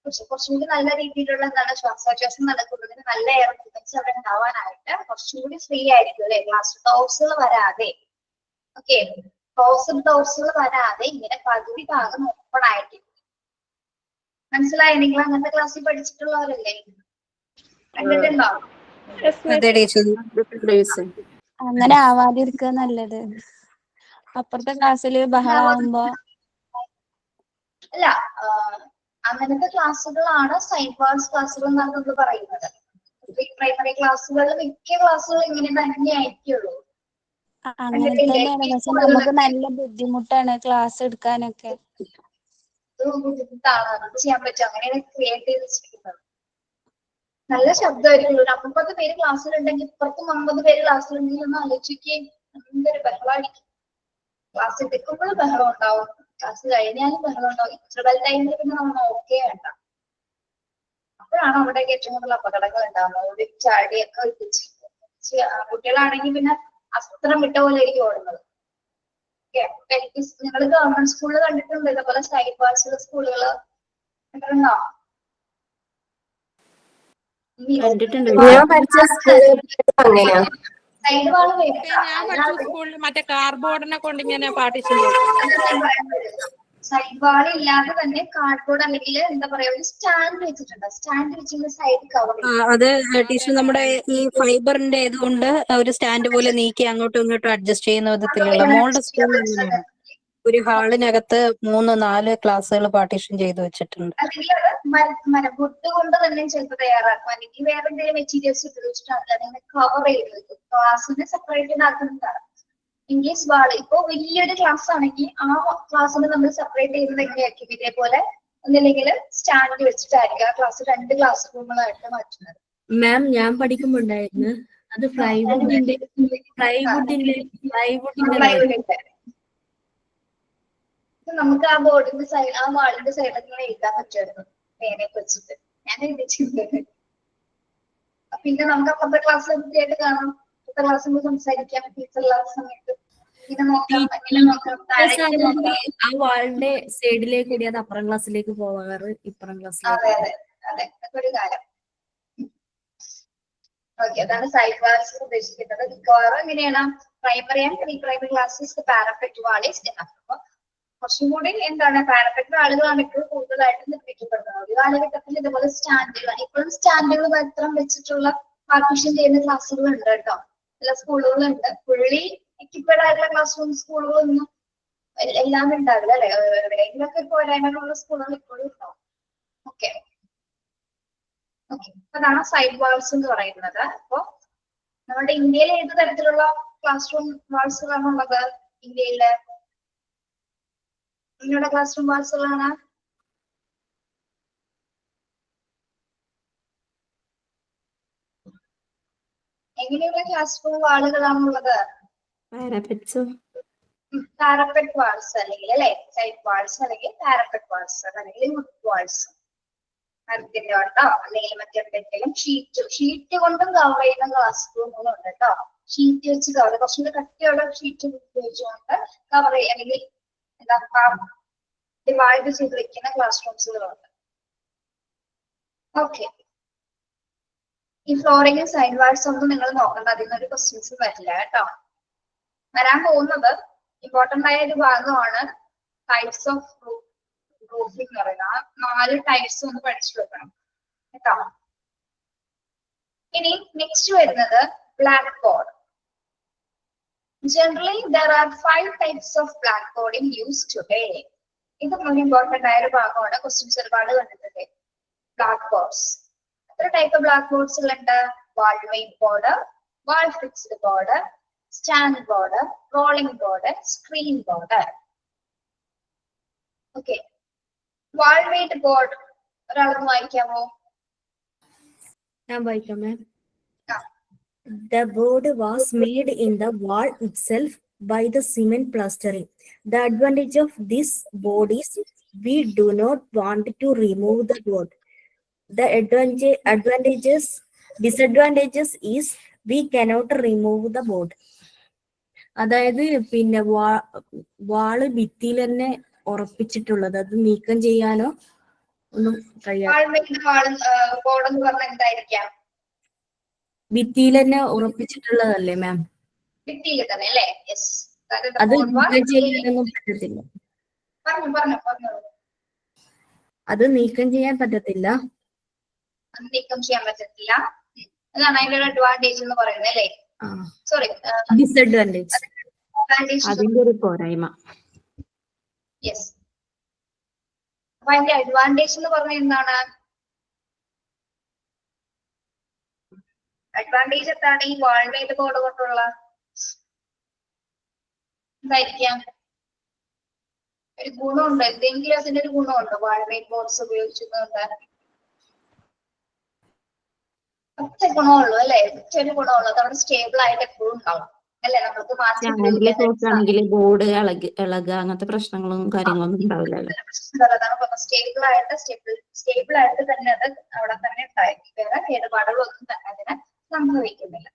പക്ഷെ കുറച്ചുകൂടി നല്ല രീതിയിലുള്ള എന്താണ് ശ്വാസോച്ഛ്വാസം നടക്കുന്നതിന് നല്ല എയർ മൂവ്മെന്റ്സ് അവിടെ ഉണ്ടാവാനായിട്ട് കുറച്ചുകൂടി ഫ്രീ ആയിരിക്കും അല്ലെ. ഗ്ലാസ് ഡോർസുകൾ വരാതെ, ഓക്കെ, ക്ലോസ്ഡ് ഡോർസുകൾ വരാതെ ഇങ്ങനെ പകുതി ഭാഗം ഓപ്പൺ ആയിരിക്കും. മനസ്സിലായി? നിങ്ങൾ അങ്ങനത്തെ ക്ലാസ്സിൽ പഠിച്ചിട്ടുള്ളവരല്ലേ? കണ്ടിട്ടുണ്ടോ? അങ്ങനെ ആവാതിരിക്കുക നല്ലത്. അപ്പുറത്തെ ക്ലാസ്സില് ബഹളാവുമ്പോ അല്ല, അങ്ങനത്തെ ക്ലാസ്സുകളാണ് സൈഡ് വാൾസ് ക്ലാസ്സുകൾ എന്നാണ് നമ്മൾ പറയുന്നത്. പ്രൈമറി ക്ലാസ്സുകളിൽ മിക്ക ക്ലാസ്സുകളും ഇങ്ങനെ തന്നെ ആയിരിക്കുള്ളൂ. അങ്ങനെ തന്നെയാണ്. പക്ഷെ നമുക്ക് നല്ല ബുദ്ധിമുട്ടാണ് ക്ലാസ് എടുക്കാനൊക്കെ. ബുദ്ധിമുട്ടാണ്, അത് ചെയ്യാൻ പറ്റും. അങ്ങനെയാണ് ക്രിയേറ്റ് ചെയ്ത് വെച്ചിരിക്കുന്നത്. നല്ല ശബ്ദമായിരിക്കും. ഒരു 50 പേര് ക്ലാസ്സിലുണ്ടെങ്കിൽ ഇപ്പുറത്തും 50 പേര് ക്ലാസ്സിലുണ്ടെങ്കിൽ ഒന്ന് ആലോചിക്കുകയെ, എന്തൊരു ബഹളമായിരിക്കും. ക്ലാസ് എടുക്കുമ്പോഴും ബഹളം ഉണ്ടാവും, ക്ലാസ് കഴിഞ്ഞാലും ബഹളം ഉണ്ടാവും. ഇന്റർവെൽ ടൈമിൽ പിന്നെ നമ്മൾ ഓക്കെ വേണ്ട. അപ്പോഴാണ് അവിടെ ഏറ്റവും കൂടുതൽ അപകടങ്ങൾ ഉണ്ടാകുന്നത്. ഒരു ചാടിയൊക്കെ വെച്ച് കുട്ടികളാണെങ്കിൽ പിന്നെ അസ്ത്രം വിട്ട പോലെ ആയിരിക്കും ഓടുന്നത്. നിങ്ങൾ ഗവൺമെന്റ് സ്കൂളിൽ കണ്ടിട്ടുണ്ട് ഇതേപോലെ സൈഡ് വാൾസുള്ള സ്കൂളുകൾ കണ്ടിട്ടുണ്ടോ? കണ്ടിട്ടുണ്ട്. ഞാൻ പഠിച്ച സ്കൂളിൽ അങ്ങനെയാ. സൈഡ് വാള് വരും. ഞാൻ പഠിച്ച സ്കൂളിൽ മറ്റേ കാർഡ്ബോർഡിനെ കൊണ്ട് ഇങ്ങനെ പാർട്ടീഷൻ ചെയ്തു. സൈഡ് വാൾ ഇല്ലാതെ തന്നെ കാർഡ്ബോർഡ് അല്ലെങ്കിൽ എന്താ പറയാ ഒരു സ്റ്റാൻഡ് വെച്ചിട്ടുണ്ട്. സ്റ്റാൻഡ് വെച്ചിട്ട് സൈഡ് കവർ ചെയ്യും. അത് ടീച്ചർ നമ്മുടെ ഈ ഫൈബറിന്റെ ഇതുകൊണ്ട് ഒരു സ്റ്റാൻഡ് പോലെ നീക്കി അങ്ങോട്ടും ഇങ്ങോട്ടും അഡ്ജസ്റ്റ് ചെയ്യുന്ന വിധത്തിലുള്ള മോളുടെ സ്കൂളിൽ അങ്ങനെയാണ്. ഒരു ഹാളിനകത്ത് 3-4 ക്ലാസ്സുകൾ പാർട്ടീഷൻ ചെയ്ത് വെച്ചിട്ടുണ്ട്. അല്ലെങ്കിൽ അത് വുഡ് കൊണ്ട് തന്നെ ചിലപ്പോൾ തയ്യാറാക്കും, അല്ലെങ്കിൽ വേറെ എന്തെങ്കിലും മെറ്റീരിയൽസ് ഉപയോഗിച്ചിട്ടാണ് അതിനെ കവർ ചെയ്ത് വെക്കും. ക്ലാസ്സിനെ സെപ്പറേറ്റ് ആക്കുന്നതാണ്. ഇംഗ്ലീഷ് വാൾ ഇപ്പൊ വലിയൊരു ക്ലാസ് ആണെങ്കിൽ ആ ക്ലാസ്സിന് നമ്മൾ സെപ്പറേറ്റ് ചെയ്യുന്നത് എങ്ങനെയായിരിക്കും? ഇതേപോലെ ഒന്നില്ലെങ്കിൽ സ്റ്റാൻഡ് വെച്ചിട്ടായിരിക്കും ആ ക്ലാസ് 2 ക്ലാസ് റൂമുകളായിട്ട് മാറ്റുന്നത്. മാം ഞാൻ പഠിക്കുമ്പോ ഉണ്ടായിരുന്നു അത് പ്ലൈവുഡിന്റെ നമുക്ക് ആ ബോർഡിന്റെ സൈഡ് ആ വാളിന്റെ സൈഡിൽ ഇങ്ങനെ എഴുതാൻ പറ്റുമായിരുന്നു പേനയൊക്കെ വെച്ചിട്ട്. ഞാൻ എഴുതിച്ചിട്ടുണ്ട്. പിന്നെ നമുക്ക് അപ്പുറത്തെ ക്ലാസ് വൃത്തിയായിട്ട് കാണാം, അപ്പുറത്തെ ക്ലാസ്സിൽ സംസാരിക്കാം ടീച്ചറില്ലാത്ത സമയത്ത്. ഇങ്ങനെ നോക്കാം, അങ്ങനെ നോക്കാം, താഴേക്ക് നോക്കാം. ആ വാളിന്റെ സൈഡിലേക്ക് കൂടി അത് അപ്പുറം ക്ലാസ്സിലേക്ക് പോവാറ്, ഇപ്പുറം ക്ലാസ്സിലേക്ക്. അതെ അതെ അതെ, അതൊക്കെ ഒരു കാലം. ഓക്കെ, അതാണ് സൈഡ് വാൾസ് ഉദ്ദേശിക്കുന്നത്. മിക്കവാറും എങ്ങനെയാണ് primary and pre primary classes parapet wall is developed. അപ്പൊ കുറച്ചും കൂടി എന്താണ് പാരപെറ്റ് വാളുകളാണ് ഇപ്പോൾ കൂടുതലായിട്ട് നിർമ്മിക്കപ്പെടുന്നത്. ഒരു കാലഘട്ടത്തിൽ ഇതുപോലെ സ്റ്റാൻഡുകൾ, ഇപ്പോഴും സ്റ്റാൻഡുകൾ മാത്രം വെച്ചിട്ടുള്ള പാർട്ടീഷൻ ചെയ്യുന്ന ക്ലാസ്സുകൾ ഉണ്ട് കേട്ടോ, എല്ലാ സ്കൂളുകളുണ്ട്. ഫുള്ളി എക്യുപ്പഡ് ആയിട്ടുള്ള ക്ലാസ് റൂം സ്കൂളുകളൊന്നും എല്ലാം ഉണ്ടാവില്ല അല്ലെ, എവിടെയെങ്കിലൊക്കെ പോരായ്മകളുള്ള സ്കൂളുകൾ ഇപ്പോഴും ഉണ്ടാവും. ഓക്കെ ഓക്കെ, അതാണ് സൈഡ് വാൾസ് എന്ന് പറയുന്നത്. അപ്പൊ നമ്മുടെ ഇന്ത്യയിൽ ഏത് തരത്തിലുള്ള ക്ലാസ് റൂം വാൾസുകളാണ് ഉള്ളത്? ഇന്ത്യയില് നിങ്ങളുടെ ക്ലാസ് റൂം വാൾസുകളാണ് എങ്ങനെയുള്ള ക്ലാസ് റൂം വാളുകളാണുള്ളത്? പാരപെറ്റ് വാൾസ് അല്ലെങ്കിൽ അല്ലെ, സൈഡ് വാൾസ് അല്ലെങ്കിൽ പാരപെറ്റ് വാൾസ് അല്ലെങ്കിൽ വുഡ് വാൾസ്. മരത്തിന്റെ കൊണ്ടോ അല്ലെങ്കിൽ മറ്റെന്തെങ്കിലും ഷീറ്റ് കൊണ്ടും കവർ ചെയ്യുന്ന ക്ലാസ് റൂമുകളുണ്ട് കേട്ടോ. ഷീറ്റ് വെച്ച് കവർ, കുറച്ചുകൂടി കട്ടിയുള്ള ഷീറ്റ് ഉപയോഗിച്ചുകൊണ്ട് കവർ ചെയ്യുക അല്ലെങ്കിൽ എന്താ ഡിവൈഡ് ചെയ്ത് വെക്കുന്ന ക്ലാസ് റൂംസുകളുണ്ട്. ഓക്കെ, ഈ ഫ്ലോറിംഗ് സൈഡ് വാൾസ് ഒന്നും നിങ്ങൾ നോക്കണ്ട, അതിൽ നിന്നൊരു ക്വസ്റ്റ്യൻസ് വരില്ല കേട്ടോ. വരാൻ പോകുന്നത് ഇമ്പോർട്ടന്റ് ആയ ഒരു ഭാഗമാണ് ടൈപ്സ് ഓഫ് റൂഫിംഗ് എന്ന് പറയുന്നത്. ആ 4 ടൈപ്സ് ഒന്ന് പഠിച്ചു വെക്കണം കേട്ടോ. ഇനി നെക്സ്റ്റ് വരുന്നത് black board. Generally, there are 5 types of blackboard in use today. ഇത് വളരെ ഇമ്പോർട്ടന്റ് ആയ ഒരു ഭാഗമാണ്. ക്വസ്റ്റ്യൻസ് ഒരുപാട് കണ്ടിട്ടുണ്ട്. ബ്ലാക്ക് ബോർഡ്സ്, എത്ര ടൈപ്പ് ബ്ലാക്ക് ബോർഡ്സ് ഉണ്ട്? Wall weight board, wall fixed board, stand board, rolling board, screen board. Okay, wall weight board ഒരാളൊന്ന് വായിക്കാമോ? ഞാൻ വായിക്കാം മാം. The board was made in the wall itself by the cement plastering. The advantage of this board is we do not want to remove the board. The disadvantages is we cannot remove the board. അതായത് പിന്നെ വാള് ഭിത്തിയിൽ തന്നെ ഉറപ്പിച്ചിട്ടുള്ളത്, അത് നീക്കം ചെയ്യാനോ ഒന്നും കഴിയാതെ ഭിത്തിയിൽ തന്നെ ഉറപ്പിച്ചിട്ടുള്ളതല്ലേ മാം? ഭിത്തിയിൽ തന്നെ അല്ലേ? യെസ്, അത് നീക്കം ചെയ്യാനൊന്നും പറ്റത്തില്ല. അത് നീക്കം ചെയ്യാൻ പറ്റത്തില്ല. നീക്കം ചെയ്യാൻ പറ്റത്തില്ല, അതാണ് അതിന്റെ ഒരു അഡ്വാൻറ്റേജ് എന്ന് പറയുന്നത് അല്ലേ? സോറി, ഡിസഡ്വാൻറ്റേജ്, അതിന്റെ ഒരു പോരായ്മ. യെസ്, അപ്പൊ അതിന്റെ അഡ്വാൻറ്റേജ് എന്ന് പറഞ്ഞാൽ എന്താണ്? അഡ്വാൻറ്റേജ് എന്താണ് ഈ വാൾ വെയിറ്റ് ബോർഡ് കൊണ്ടുള്ള? എന്തായിരിക്കാം ഒരു ഗുണമുണ്ടോ? എന്തെങ്കിലും അതിന്റെ ഒരു ഗുണമുണ്ടോ വാൾ വെയിറ്റ് ബോർഡ്സ് ഉപയോഗിച്ചതുകൊണ്ട്? ഒറ്റ ഗുണമുള്ളൂ അല്ലെ, ഒറ്റ ഒരു ഗുണമുള്ളൂ, അതവിടെ സ്റ്റേബിൾ ആയിട്ട് എപ്പോഴും ഉണ്ടാവും അല്ലെ, നമ്മൾക്ക് മാറ്റി സ്റ്റാൻഡിൽ ഉപയോഗിക്കാനായിട്ട് നോക്കുകയാണെങ്കിൽ ബോർഡ് ഇളകുക അങ്ങനത്തെ പ്രശ്നങ്ങളൊന്നും കാര്യങ്ങളൊന്നും ഉണ്ടാവില്ലല്ലോ. സ്റ്റേബിൾ ആയിട്ട് സ്റ്റേബിൾ ആയിട്ട് തന്നെ അത് അവിടെ തന്നെ ഉണ്ടായിരിക്കും. വേറെ കേടുപാടുകളൊന്നും തന്നെ അതിന് സംഭവിക്കുന്നില്ല.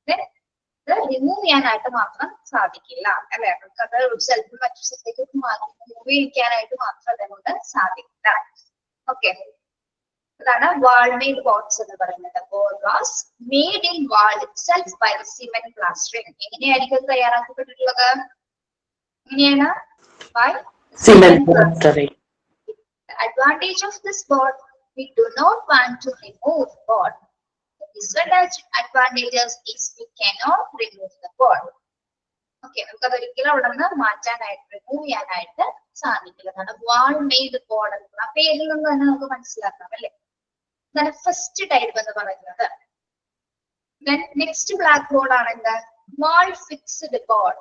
ഇത് റിമൂവ് ചെയ്യാനായിട്ട് മാത്രം സാധിക്കില്ല അല്ലെ, നമുക്ക് അത് ഒരു സ്ഥലത്ത് മറ്റു സ്ഥലത്തേക്ക് മാറ്റി മൂവ് ചെയ്യിക്കാനായിട്ട് മാത്രം അതുകൊണ്ട് സാധിക്കില്ല. ഓക്കെ, അതാണ് വാൾ മെയ്ഡ് ബോർഡ്സ് എന്ന് പറയുന്നത്. Board was made in wall itself by the cement plastering. എങ്ങനെയായിരിക്കും ഇത് തയ്യാറാക്കപ്പെട്ടിട്ടുള്ളത്? എങ്ങനെയാണ്? By cement plastering. The advantage of this board, we do not want to remove the board. The disadvantages is we cannot remove the board. Okay, നമുക്ക് അതൊരിക്കലും അവിടെ നിന്ന് മാറ്റാനായിട്ട് remove ചെയ്യാനായിട്ട് സാധിക്കില്ല. വാൾ മെയ്ഡ് ബോർഡ് എന്ന ആ പേരിൽ നിന്ന് തന്നെ നമുക്ക് മനസ്സിലാക്കാം അല്ലെ. ഇതാണ് ഫസ്റ്റ് ടൈപ്പ് എന്ന് പറയുന്നത്. നെക്സ്റ്റ് ബ്ലാക്ക് ബോർഡ് ആണ് എന്താ? വാൾ fixed board.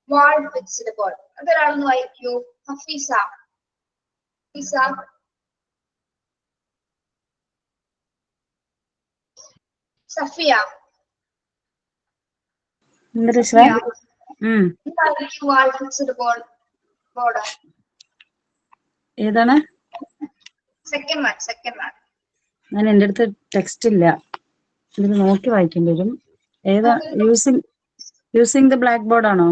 Wall fixed board അതൊരാളൊന്ന് വായിക്കൂ. ഹഫീസ, സഫിയ, വാൾ ഫിക്സ്ഡ് ബോർഡ് ഏതാണ്? Second one. ഞാൻ എൻ്റെ അടുത്ത് ടെക്സ്റ്റ് ഇല്ല, ഇത് നോക്കി വായിക്കേണ്ടി വരും. ഏതാ? യൂസിങ് ദ ബ്ലാക്ക് ബോർഡ് ആണോ?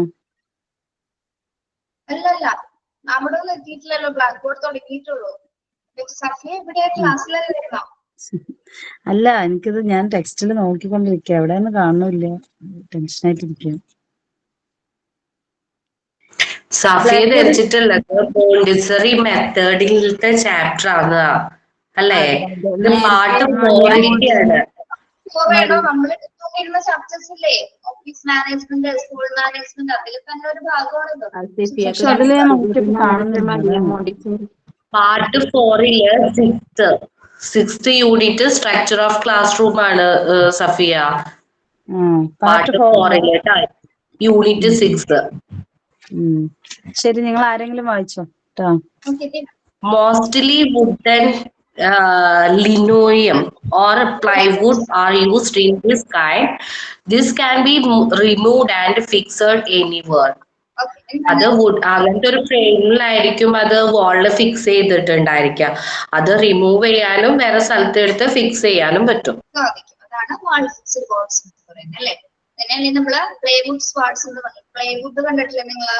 അല്ലല്ല, അവിടെ ഒന്നും എത്തിയിട്ടില്ലല്ലോ, ബ്ലാക്ക് ബോർഡ് തുടങ്ങിയിട്ടുള്ളൂ. സഫിയ ഇവിടെ ക്ലാസ്സിലല്ലേ വരുന്നോ? അല്ല, എനിക്കിത് ഞാൻ ടെക്സ്റ്റിൽ നോക്കിക്കൊണ്ടിരിക്കുക, എവിടെയൊന്നും കാണുന്നില്ല, ടെൻഷനായിട്ടിരിക്കുക. സഫിയ ധരിച്ചിട്ടുള്ളത് മോണ്ടിസറി മെത്തേഡിലത്തെ ചാപ്റ്റർ ആണ് അല്ലേ? ഇത് പാർട്ട് 4 ആണ്. വേണോ നമ്മൾ എടുത്തുകൊണ്ടിരുന്ന ചാപ്റ്റേഴ്സ് ഇല്ലേ, ഓഫീസ് മാനേജ്മെന്റ്, സ്കൂൾ മാനേജ്മെന്റ്, അതിൽ തന്നെ ഒരു ഭാഗമാണല്ലോ. പക്ഷെ അതില് ഞാൻ നോക്കിയപ്പോ കാണുന്നില്ല. Part 4 sixth unit structure of class room ആണ് സഫിയ. Part 4 unit 6. ശരി, നിങ്ങൾ ആരെങ്കിലും വായിച്ചോ. Mostly wooden linoleum or plywood are used in this kind. This can be removed and fixed anywhere. അത് വുഡ് അങ്ങനത്തെ ഒരു ഫ്രെയിമിലായിരിക്കും അത് വാളിൽ ഫിക്സ് ചെയ്തിട്ടുണ്ടായിരിക്കുക. അത് റിമൂവ് ചെയ്യാനും വേറെ സ്ഥലത്ത് എടുത്ത് ഫിക്സ് ചെയ്യാനും പറ്റും. അതാണ് വാൾ ഫിക്സ്ഡ് ബോർഡ്സ് എന്ന് പറയുന്നത് അല്ലെ. തന്നെയല്ലേ നമ്മള് പ്ലൈവുഡ് സ്വാർട്സ് എന്ന് പറയും. പ്ലൈവുഡ് കണ്ടിട്ടില്ലേ നിങ്ങള്?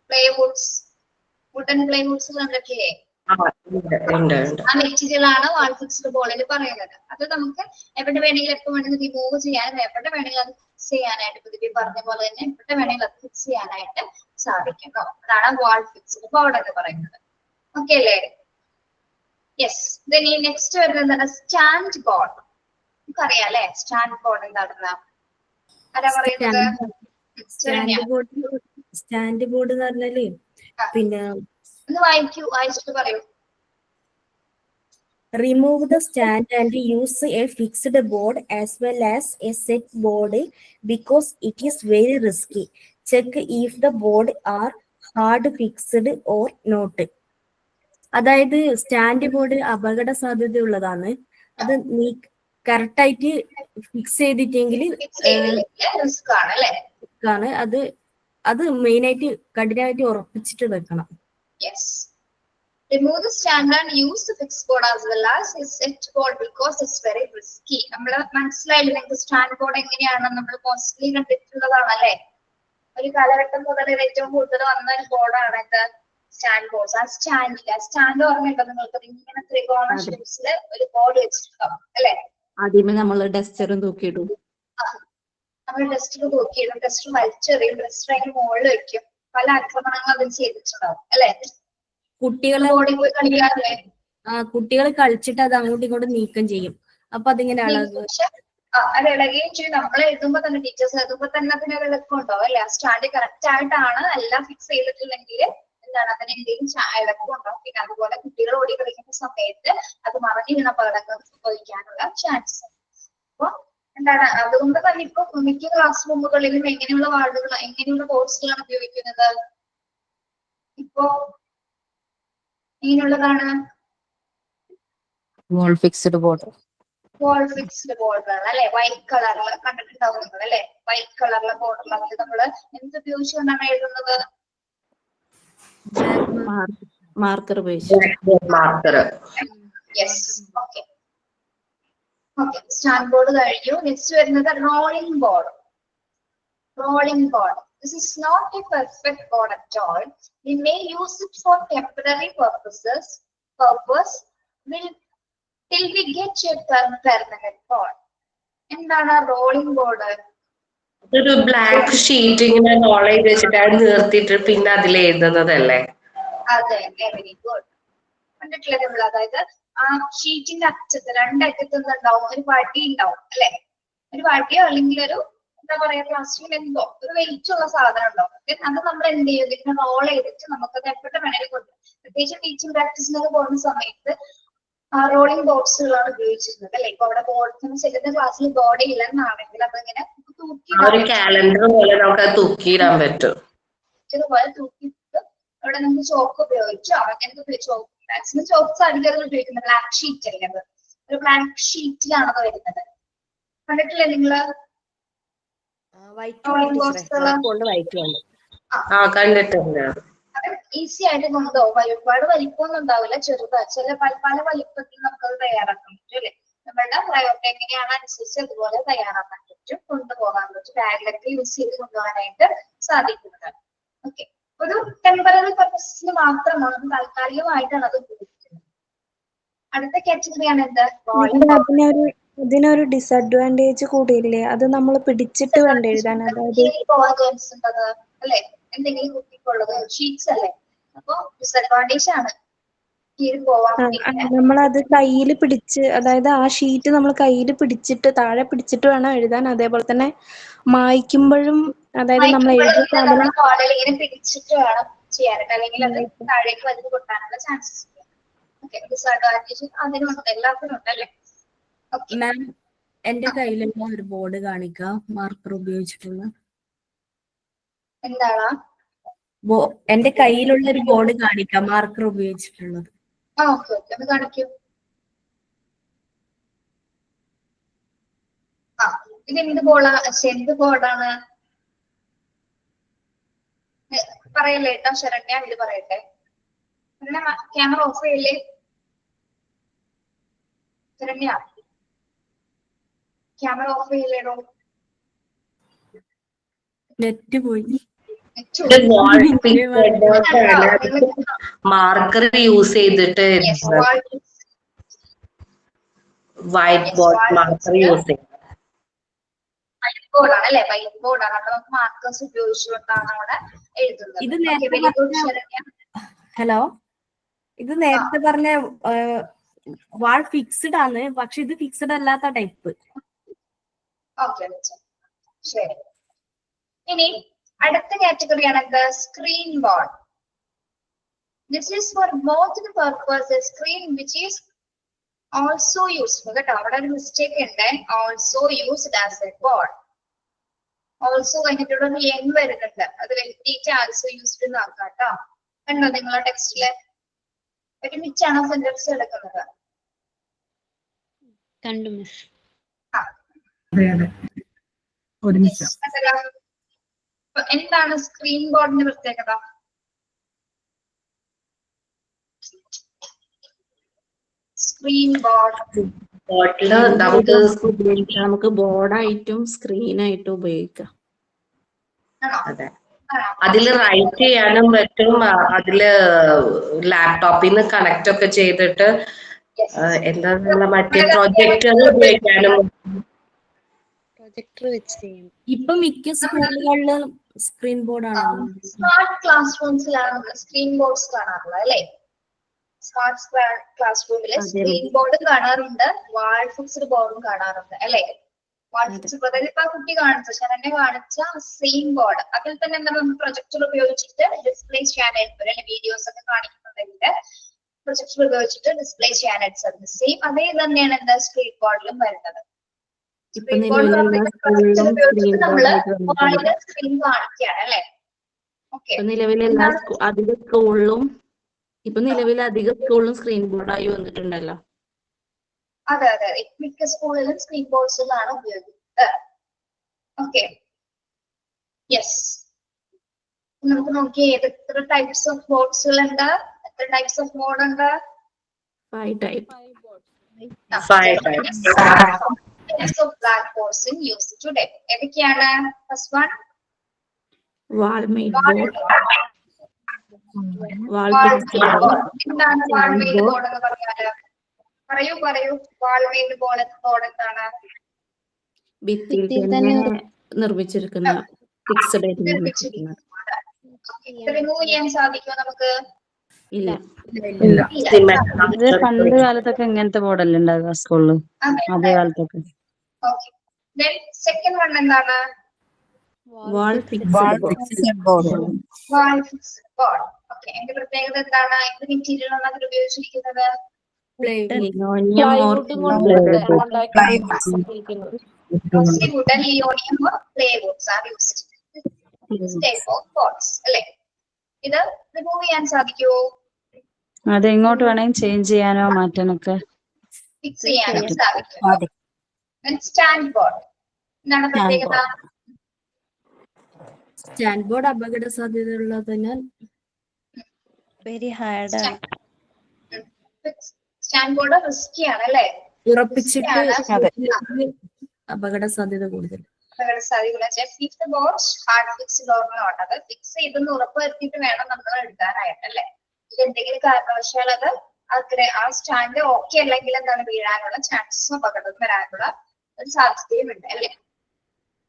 പ്ലൈവുഡ്സ് വുഡൻ പ്ലൈവുഡ്സ് കണ്ടിട്ടില്ലേ? ആ മെറ്റീരിയൽ ആണ് വാൾ ഫിക്സ്ഡ് ബോർഡിൽ പറയുന്നത്. അത് നമുക്ക് എവിടെ വേണമെങ്കിലും എപ്പോൾ വേണമെങ്കിലും റിമൂവ് ചെയ്യാനും എവിടെ വേണമെങ്കിലും അത് ഫിക്സ് ചെയ്യാനായിട്ട്, ഇതിൽ പറഞ്ഞ പോലെ തന്നെ എവിടെ വേണമെങ്കിലും അത് ഫിക്സ് ചെയ്യാനായിട്ട് സാധിക്കും. അതാണ് വാൾ ഫിക്സ്ഡ് ബോർഡ് എന്ന് പറയുന്നത്. ഓക്കെ അല്ലേ? യെസ്. ഈ നെക്സ്റ്റ് വരുന്നത് എന്താണ്? Stand board. നമുക്കറിയാം അല്ലെ സ്റ്റാൻഡ് ബോർഡ് എന്താണെന്ന്? ആരാ പറയുന്നത്? സ്റ്റാൻഡ് ബോർഡ് എന്ന് പറഞ്ഞാല് പിന്നെ ഒന്ന് വായിച്ചിട്ട് പറയൂ. Remove the stand and use a fixed board as well as a set board because it is very risky. Check if the board are hard fixed or not. അതായത് സ്റ്റാൻഡ് ബോർഡ് അപകട സാധ്യതയുള്ളതാണ്. അത് നീ കറക്റ്റ് ആയിട്ട് fix ചെയ്തിട്ടെങ്കിൽ risk ആണ്. അത് main ആയിട്ട് കഠിനമായിട്ട് ഉറപ്പിച്ചിട്ട് വെക്കണം. Yes. Remove the stand and use the fixed board as well as a set board because it's very risky. നമ്മള് മനസ്സിലായില്ലേ നിങ്ങൾക്ക് സ്റ്റാൻഡ് ബോർഡ് എങ്ങനെയാണ്? നമ്മൾ മോസ്റ്റ്ലി കണ്ടിട്ടുള്ളതാണ് അല്ലെ. ഒരു കാലഘട്ടം മുതൽ ഏറ്റവും കൂടുതൽ വന്ന ഒരു ബോർഡാണ് ഇത് സ്റ്റാൻഡ് ബോർഡ്സ്. ആ സ്റ്റാൻഡ് ഓർമ്മയുണ്ടോ നിങ്ങൾക്ക്? ഇങ്ങനെ ത്രികോണ ഷേപ്സിൽ ഒരു ബോർഡ് വെച്ചിട്ടുണ്ടാവും അല്ലെ. ആദ്യമേ നമ്മൾ ഡസ്റ്ററും തൂക്കിയിടും. നമ്മൾ ഡസ്റ്റർ തൂക്കിയിടും, ഡസ്റ്റർ വലിച്ചെറിയും, ഡസ്റ്റർ അതിന് മുകളിൽ വെക്കും. പല ആക്രമണങ്ങൾ അതിൽ ചെയ്തിട്ടുണ്ടാവും അല്ലെ. കുട്ടികൾ കളിച്ചിട്ട് അത് അങ്ങോട്ടും ഇങ്ങോട്ടും നീക്കം ചെയ്യും. അപ്പൊ അതിങ്ങനെ അത് ഇളകുകയും ചെയ്യും. നമ്മൾ എഴുതുമ്പോ തന്നെ ടീച്ചേഴ്സ് എഴുതുമ്പോ തന്നെ അതിന് ഒരു ഇളക്കം ഉണ്ടാവും അല്ലെ. ആ സ്റ്റാൻഡ് കറക്റ്റ് ആയിട്ടാണ് എല്ലാം ഫിക്സ് ചെയ്തിട്ടില്ലെങ്കിൽ എന്താണ് അതിന് എന്തെങ്കിലും ഇളക്കം ഉണ്ടാവും. പിന്നെ അതുപോലെ കുട്ടികൾ ഓടി കളിക്കുന്ന സമയത്ത് അത് മറിഞ്ഞു വീണ അപകടങ്ങൾ സംഭവിക്കാനുള്ള ചാൻസ്. അപ്പൊ എന്താണ് അതുകൊണ്ട് തന്നെ ഇപ്പൊ മിക്ക ക്ലാസ് റൂമുകളിലും എങ്ങനെയുള്ള വാർഡുകൾ എങ്ങനെയുള്ള ബോർഡ്സുകളാണ് ഉപയോഗിക്കുന്നത്? ഇപ്പോ എങ്ങനെയുള്ളതാണ്? wall fixed board. വാൾ ഫിക്സ്ഡ് ബോർഡറാണ് അല്ലെ, വൈറ്റ് കളറിൽ കണ്ടിട്ടുണ്ടാവും നിങ്ങൾ അല്ലെ, വൈറ്റ് കളറിലെ ബോർഡറിൽ അതിൽ നമ്മള് എന്ത് ഉപയോഗിച്ചുകൊണ്ടാണ് എഴുതുന്നത്? മാർക്കർ ഉപയോഗിച്ചിട്ട്. Marker. Yes, okay okay. Stand board കഴിഞ്ഞു. നെക്സ്റ്റ് വരുന്നത് rolling board. Rolling board. This is not a perfect board at all. We may use it for temporary purpose till we get a permanent board. എന്താണ് rolling board? ഒരു black sheet ഇങ്ങനെ role ചെയ്ത് വെച്ചിട്ട് അത് നിർത്തിയിട്ട് പിന്നെ അതിൽ എഴുതുന്നതല്ലേ? അതെ, വെരി ഗുഡ്. കണ്ടിട്ടില്ലേ നമ്മൾ? അതായത് ആ ഷീറ്റിന്റെ അറ്റത്ത് രണ്ടറ്റത്ത് ഉണ്ടാവും ഒരു വടി ഉണ്ടാവും അല്ലെ, ഒരു വടിയോ അല്ലെങ്കിൽ ഒരു എന്താ പറയാ പ്ലാസ്റ്റിക് എന്തോ ഒരു വെയിറ്റ് ഉള്ള സാധനം ഉണ്ടാവും. അത് നമ്മൾ എന്ത് ചെയ്യും? ഇതിനെ റോൾ ചെയ്തിട്ട് നമുക്കത് എപ്പോഴും വേണമെങ്കിൽ കൊണ്ടുപോകും. പ്രത്യേകിച്ച് ടീച്ചിങ് പ്രാക്ടീസിനൊക്കെ പോകുന്ന സമയത്ത് റോളിംഗ് ബോർഡ്സുകളാണ് ഉപയോഗിച്ചിരുന്നത് അല്ലെ. ഇപ്പൊ അവിടെ ബോർഡ് ചെല്ലുന്ന ക്ലാസ്സിൽ ബോർഡ് ഇല്ലെന്നാണെങ്കിൽ അതിങ്ങനെ ഒരു കാലണ്ടർ പോലെ നമുക്ക് തൂക്കിയിടാൻ പറ്റും. ഇതുപോലെ തൂക്കിയിട്ട് അവിടെ നമുക്ക് ചോക്ക് ഉപയോഗിച്ചോ അങ്ങനത്തെ ചോക്ക്, മാക്സിമം ചോക്സ് അധികം ഉപയോഗിക്കുന്നത് ബ്ലാക്ക് ഷീറ്റ് അല്ലേ, അത് ഒരു ബ്ലാക്ക് ഷീറ്റിലാണ് അത് വരുന്നത്. കണ്ടിട്ടില്ലേ നിങ്ങള്? കണ്ടിട്ടുണ്ട്. ഈസി ആയിട്ട് കൊണ്ടുപോകും. ഒരുപാട് വലിപ്പമൊന്നും ഉണ്ടാവില്ല, ചെറുതാ. ചില പല വലിപ്പത്തിൽ നമുക്കത് തയ്യാറാക്കാൻ പറ്റും അല്ലെ. നമ്മളുടെ പ്രയോറിറ്റി എങ്ങനെയാണ് അനുസരിച്ച് അതുപോലെ തയ്യാറാക്കാൻ പറ്റും, കൊണ്ടുപോകാൻ പറ്റും. ബാഗിലൊക്കെ യൂസ് ചെയ്ത് കൊണ്ടുപോകാനായിട്ട് സാധിക്കുന്നതാണ്. ഓക്കെ, ഒരു ടെമ്പററി പർപ്പസിന് മാത്രമാണ്, താൽക്കാലികമായിട്ടാണ് അത് ഉപയോഗിക്കുന്നത്. അടുത്ത കാറ്റഗറിയാണ് എന്ത്? ഇതിനൊരു ഡിസഡ്വാൻറ്റേജ് കൂടിയില്ലേ? അത് നമ്മൾ പിടിച്ചിട്ട് വേണ്ട എഴുതാൻ. അതായത് അല്ലെ, എന്തെങ്കിലും കുട്ടിക്കുള്ളത് ഷീറ്റ്സ് അല്ലേ, അപ്പൊ ഡിസഡ്വാൻറ്റേജ് ആണ്. നമ്മളത് കയ്യിൽ പിടിച്ച്, അതായത് ആ ഷീറ്റ് നമ്മൾ കയ്യിൽ പിടിച്ചിട്ട് താഴെ പിടിച്ചിട്ട് വേണം എഴുതാൻ. അതേപോലെ തന്നെ മായ്ക്കുമ്പോഴും, അതായത് നമ്മൾ എഴുതിയ സാധനം ഇങ്ങനെ പിടിച്ചിട്ട് വേണം ചെയ്യാനായിട്ട്, അല്ലെങ്കിൽ അത് താഴേക്ക് വലിച്ചു കൊട്ടാനുള്ള ചാൻസസ് ഉണ്ട്. ഡിസഡ്വാൻറ്റേജ് അതിനുണ്ട്, എല്ലാത്തിനും ഉണ്ട് അല്ലേ. മാം, എന്റെ കയ്യിലുള്ള ഒരു ബോർഡ് കാണിക്കാം മാർക്കർ ഉപയോഗിച്ചിട്ടുള്ള. എന്താണ്? എന്റെ കയ്യിലുള്ള ഒരു ബോർഡ് കാണിക്കാം മാർക്കർ ഉപയോഗിച്ചിട്ടുള്ളത്. ഓക്കെ ഓക്കെ, അത് കാണിക്കൂ. ഇത് എന്ത് എന്ത് ബോർഡാണ്? പറയല്ലേ കേട്ടോ ശരണ്യ, ഇത് പറയട്ടെ. ക്യാമറ ഓഫ് ചെയ്യല്ലേ ശരണ്യ? ക്യാമറ ഓഫ് ചെയ്യല്ലേടോ? നെറ്റ് പോയി. മാർക്കർ യൂസ് ചെയ്തിട്ട് വൈറ്റ് ബോർഡ് മാർക്കർ യൂസ് ചെയ്യും. വൈറ്റ് ബോർഡാണ് അല്ലെ, വൈറ്റ് ബോർഡാണ്. അപ്പൊ നമുക്ക് മാർക്കേഴ്സ് ഉപയോഗിച്ചുകൊണ്ടാണ് അവിടെ എഴുതുന്നത്. ഹലോ, ഇത് നേരത്തെ പറഞ്ഞ വാൾ ഫിക്സ്ഡ് ആണ്, പക്ഷെ ഇത് ഫിക്സ്ഡ് അല്ലാത്ത ടൈപ്പ്. ഓക്കെ, ശരി. ഇനി അടുത്ത കാറ്റഗറിയാണ് എന്ത്? Screen board. This is for both the purpose screen which is also useful. കേട്ടോ, അവിടെ ഒരു മിസ്റ്റേക്ക് ഉണ്ട്. Also used as A board. Also കഴിഞ്ഞിട്ട് ഒരു എൻ വരുന്നുണ്ട്, അത് വെട്ടിയിട്ട് ആൾസോ യൂസ്ഡ് എന്ന് ആക്കാം കേട്ടോ. കണ്ടോ നിങ്ങളെ ടെക്സ്റ്റില്? ഒരുമിച്ചാണോ സെന്റൻസ് എടുക്കുന്നത്? കണ്ടു മിസ്. എന്താണ് സ്ക്രീൻ ബോർഡിന്റെ പ്രത്യേകത? സ്ക്രീൻ ബോർഡില് നമുക്ക് ബോർഡായിട്ടും സ്ക്രീനായിട്ടും ഉപയോഗിക്കാം. അതെ, അതില് റൈറ്റ് ചെയ്യാനും പറ്റും. അതില് ലാപ്ടോപ്പിൽ നിന്ന് കണക്ട് ഒക്കെ ചെയ്തിട്ട് എന്താ മറ്റേ പ്രൊജക്ടർ ഉപയോഗിക്കാനും പ്രൊജക്ടർ വെച്ച് ചെയ്യും. ഇപ്പൊ മിക്ക സ്കൂളുകളിലും സ്ക്രീൻ ബോർഡാണ്. സ്മാർട്ട് ക്ലാസ് റൂംസിലാണ് സ്ക്രീൻ ബോർഡ്സ് കാണാറുള്ളത് അല്ലെ. സ്മാർട്ട് ക്ലാസ് റൂമില് സ്ക്രീൻ ബോർഡും കാണാറുണ്ട്, വാൾ ഫിക്സ്ഡ് ബോർഡും കാണാറുണ്ട് അല്ലെ. വാൾ ഫിക്സ്ഡ് ബോർഡ് ഇപ്പൊ കുട്ടി കാണിച്ച ശരണ്യ കാണിച്ച സെയിം ബോർഡ്, അതിൽ തന്നെ എന്താ നമുക്ക് പ്രൊജക്ടർ ഉപയോഗിച്ചിട്ട് ഡിസ്പ്ലേ ചെയ്യാനായിട്ട് അല്ലെ. വീഡിയോസ് ഒക്കെ കാണിക്കുന്നുണ്ടെങ്കിൽ പ്രൊജക്ടർ ഉപയോഗിച്ചിട്ട് ഡിസ്പ്ലേ ചെയ്യാനായിട്ട് സാധിക്കും. സെയിം അതേ തന്നെയാണ് എന്താ സ്ക്രീൻ ബോർഡിലും വരുന്നത്. സ്ക്രീൻ ബോർഡ് ഉപയോഗിച്ചിട്ട് നമ്മള് വാളില് സ്ക്രീൻ കാണിക്കുകയാണ് അല്ലെ. നിലവിൽ അധിക സ്കൂളിലും സ്ക്രീൻ ബോർഡായി വന്നിട്ടുണ്ടല്ലോ. അതെ അതെ, മിക്ക സ്കൂളിലും സ്ക്രീൻ ബോർഡ്സിലാണ് ഉപയോഗിക്കുന്നത്. Okay, yes. നമുക്ക് നോക്കിയേ എത്ര ടൈപ്സ് ഓഫ് ബോർഡ്സുകൾ ഉണ്ട്, എത്ര ടൈപ്സ് ഓഫ് ബോർഡ് ഉണ്ട്? 5 type. 5 types. Types of blackboards in use today. ഏതൊക്കെയാണ്? First one Wall made board. Wall വാൾ fixed മെയ്ഡ് board. ബോർഡ്. എന്താണ് വാൾ മെയ്ഡ് board. ബോർഡ് എന്ന് പറഞ്ഞാല്? പറയൂ വാൾ മെയ്ഡ് ബോർഡ് എന്താണ്? ഭിത്തിയിൽ തന്നെ നിർമ്മിച്ചിരിക്കുന്ന ഫിക്സഡ് ആയിട്ട് നിർമ്മിച്ചിരിക്കുന്നത്. ഇത് റിമൂവ് ചെയ്യാൻ സാധിക്കുമോ നമുക്ക്? ഇല്ല. ഇത് പണ്ട് കാലത്തൊക്കെ ഇങ്ങനത്തെ ബോർഡല്ലേ ഉണ്ടാകുക സ്കൂളില്, ആദ്യ കാലത്തൊക്കെ. സെക്കൻഡ് വൺ എന്താണ്? വാൾ fixed board. Wall fixed board. Okay, അതിന്റെ പ്രത്യേകത എന്താണ്? എന്ത് മെറ്റീരിയൽ ആണ് അതിൽ ഉപയോഗിച്ചിരിക്കുന്നത്? ലിനോണിയം or Mostly wooden, linoleum or playwoods are used. This type of boards, അല്ലേ? ഇത് റിമൂവ് ചെയ്യാൻ സാധിക്കുമോ? അത് എങ്ങോട്ട് വേണമെങ്കിൽ ചേഞ്ച് ചെയ്യാനോ മാറ്റാനൊക്കെ ഫിക്സ് ചെയ്യാനോ സാധിക്കും. സ്റ്റാൻഡ് ബോർഡ് എന്താണ് പ്രത്യേകത? സ്റ്റാൻഡ് ബോർഡ് അപകട സാധ്യതയുള്ളതിനാൽ വെരി ഹാർഡ് ആണ്. സ്റ്റാൻഡ് ബോർഡ് റിസ്കി ആണ് അല്ലേ? ഉറപ്പിച്ചിട്ട് അപകട സാധ്യത കൂടുതൽ. അപകട സാധ്യത. If the board hard fixed or not, അത് ഫിക്സ് ചെയ്തെന്ന് ഉറപ്പ് വരുത്തിയിട്ട് വേണം നമ്മൾ എടുക്കാനായിട്ട് അല്ലേ? ഇത് എന്തെങ്കിലും കാരണവശാൽ അത് ആ സ്റ്റാൻഡ് ഓക്കെ അല്ലെങ്കിൽ എന്താണ് വീഴാനുള്ള ചാൻസസും അപകടം വരാനുള്ള ഒരു സാധ്യതയും ഉണ്ട് അല്ലേ?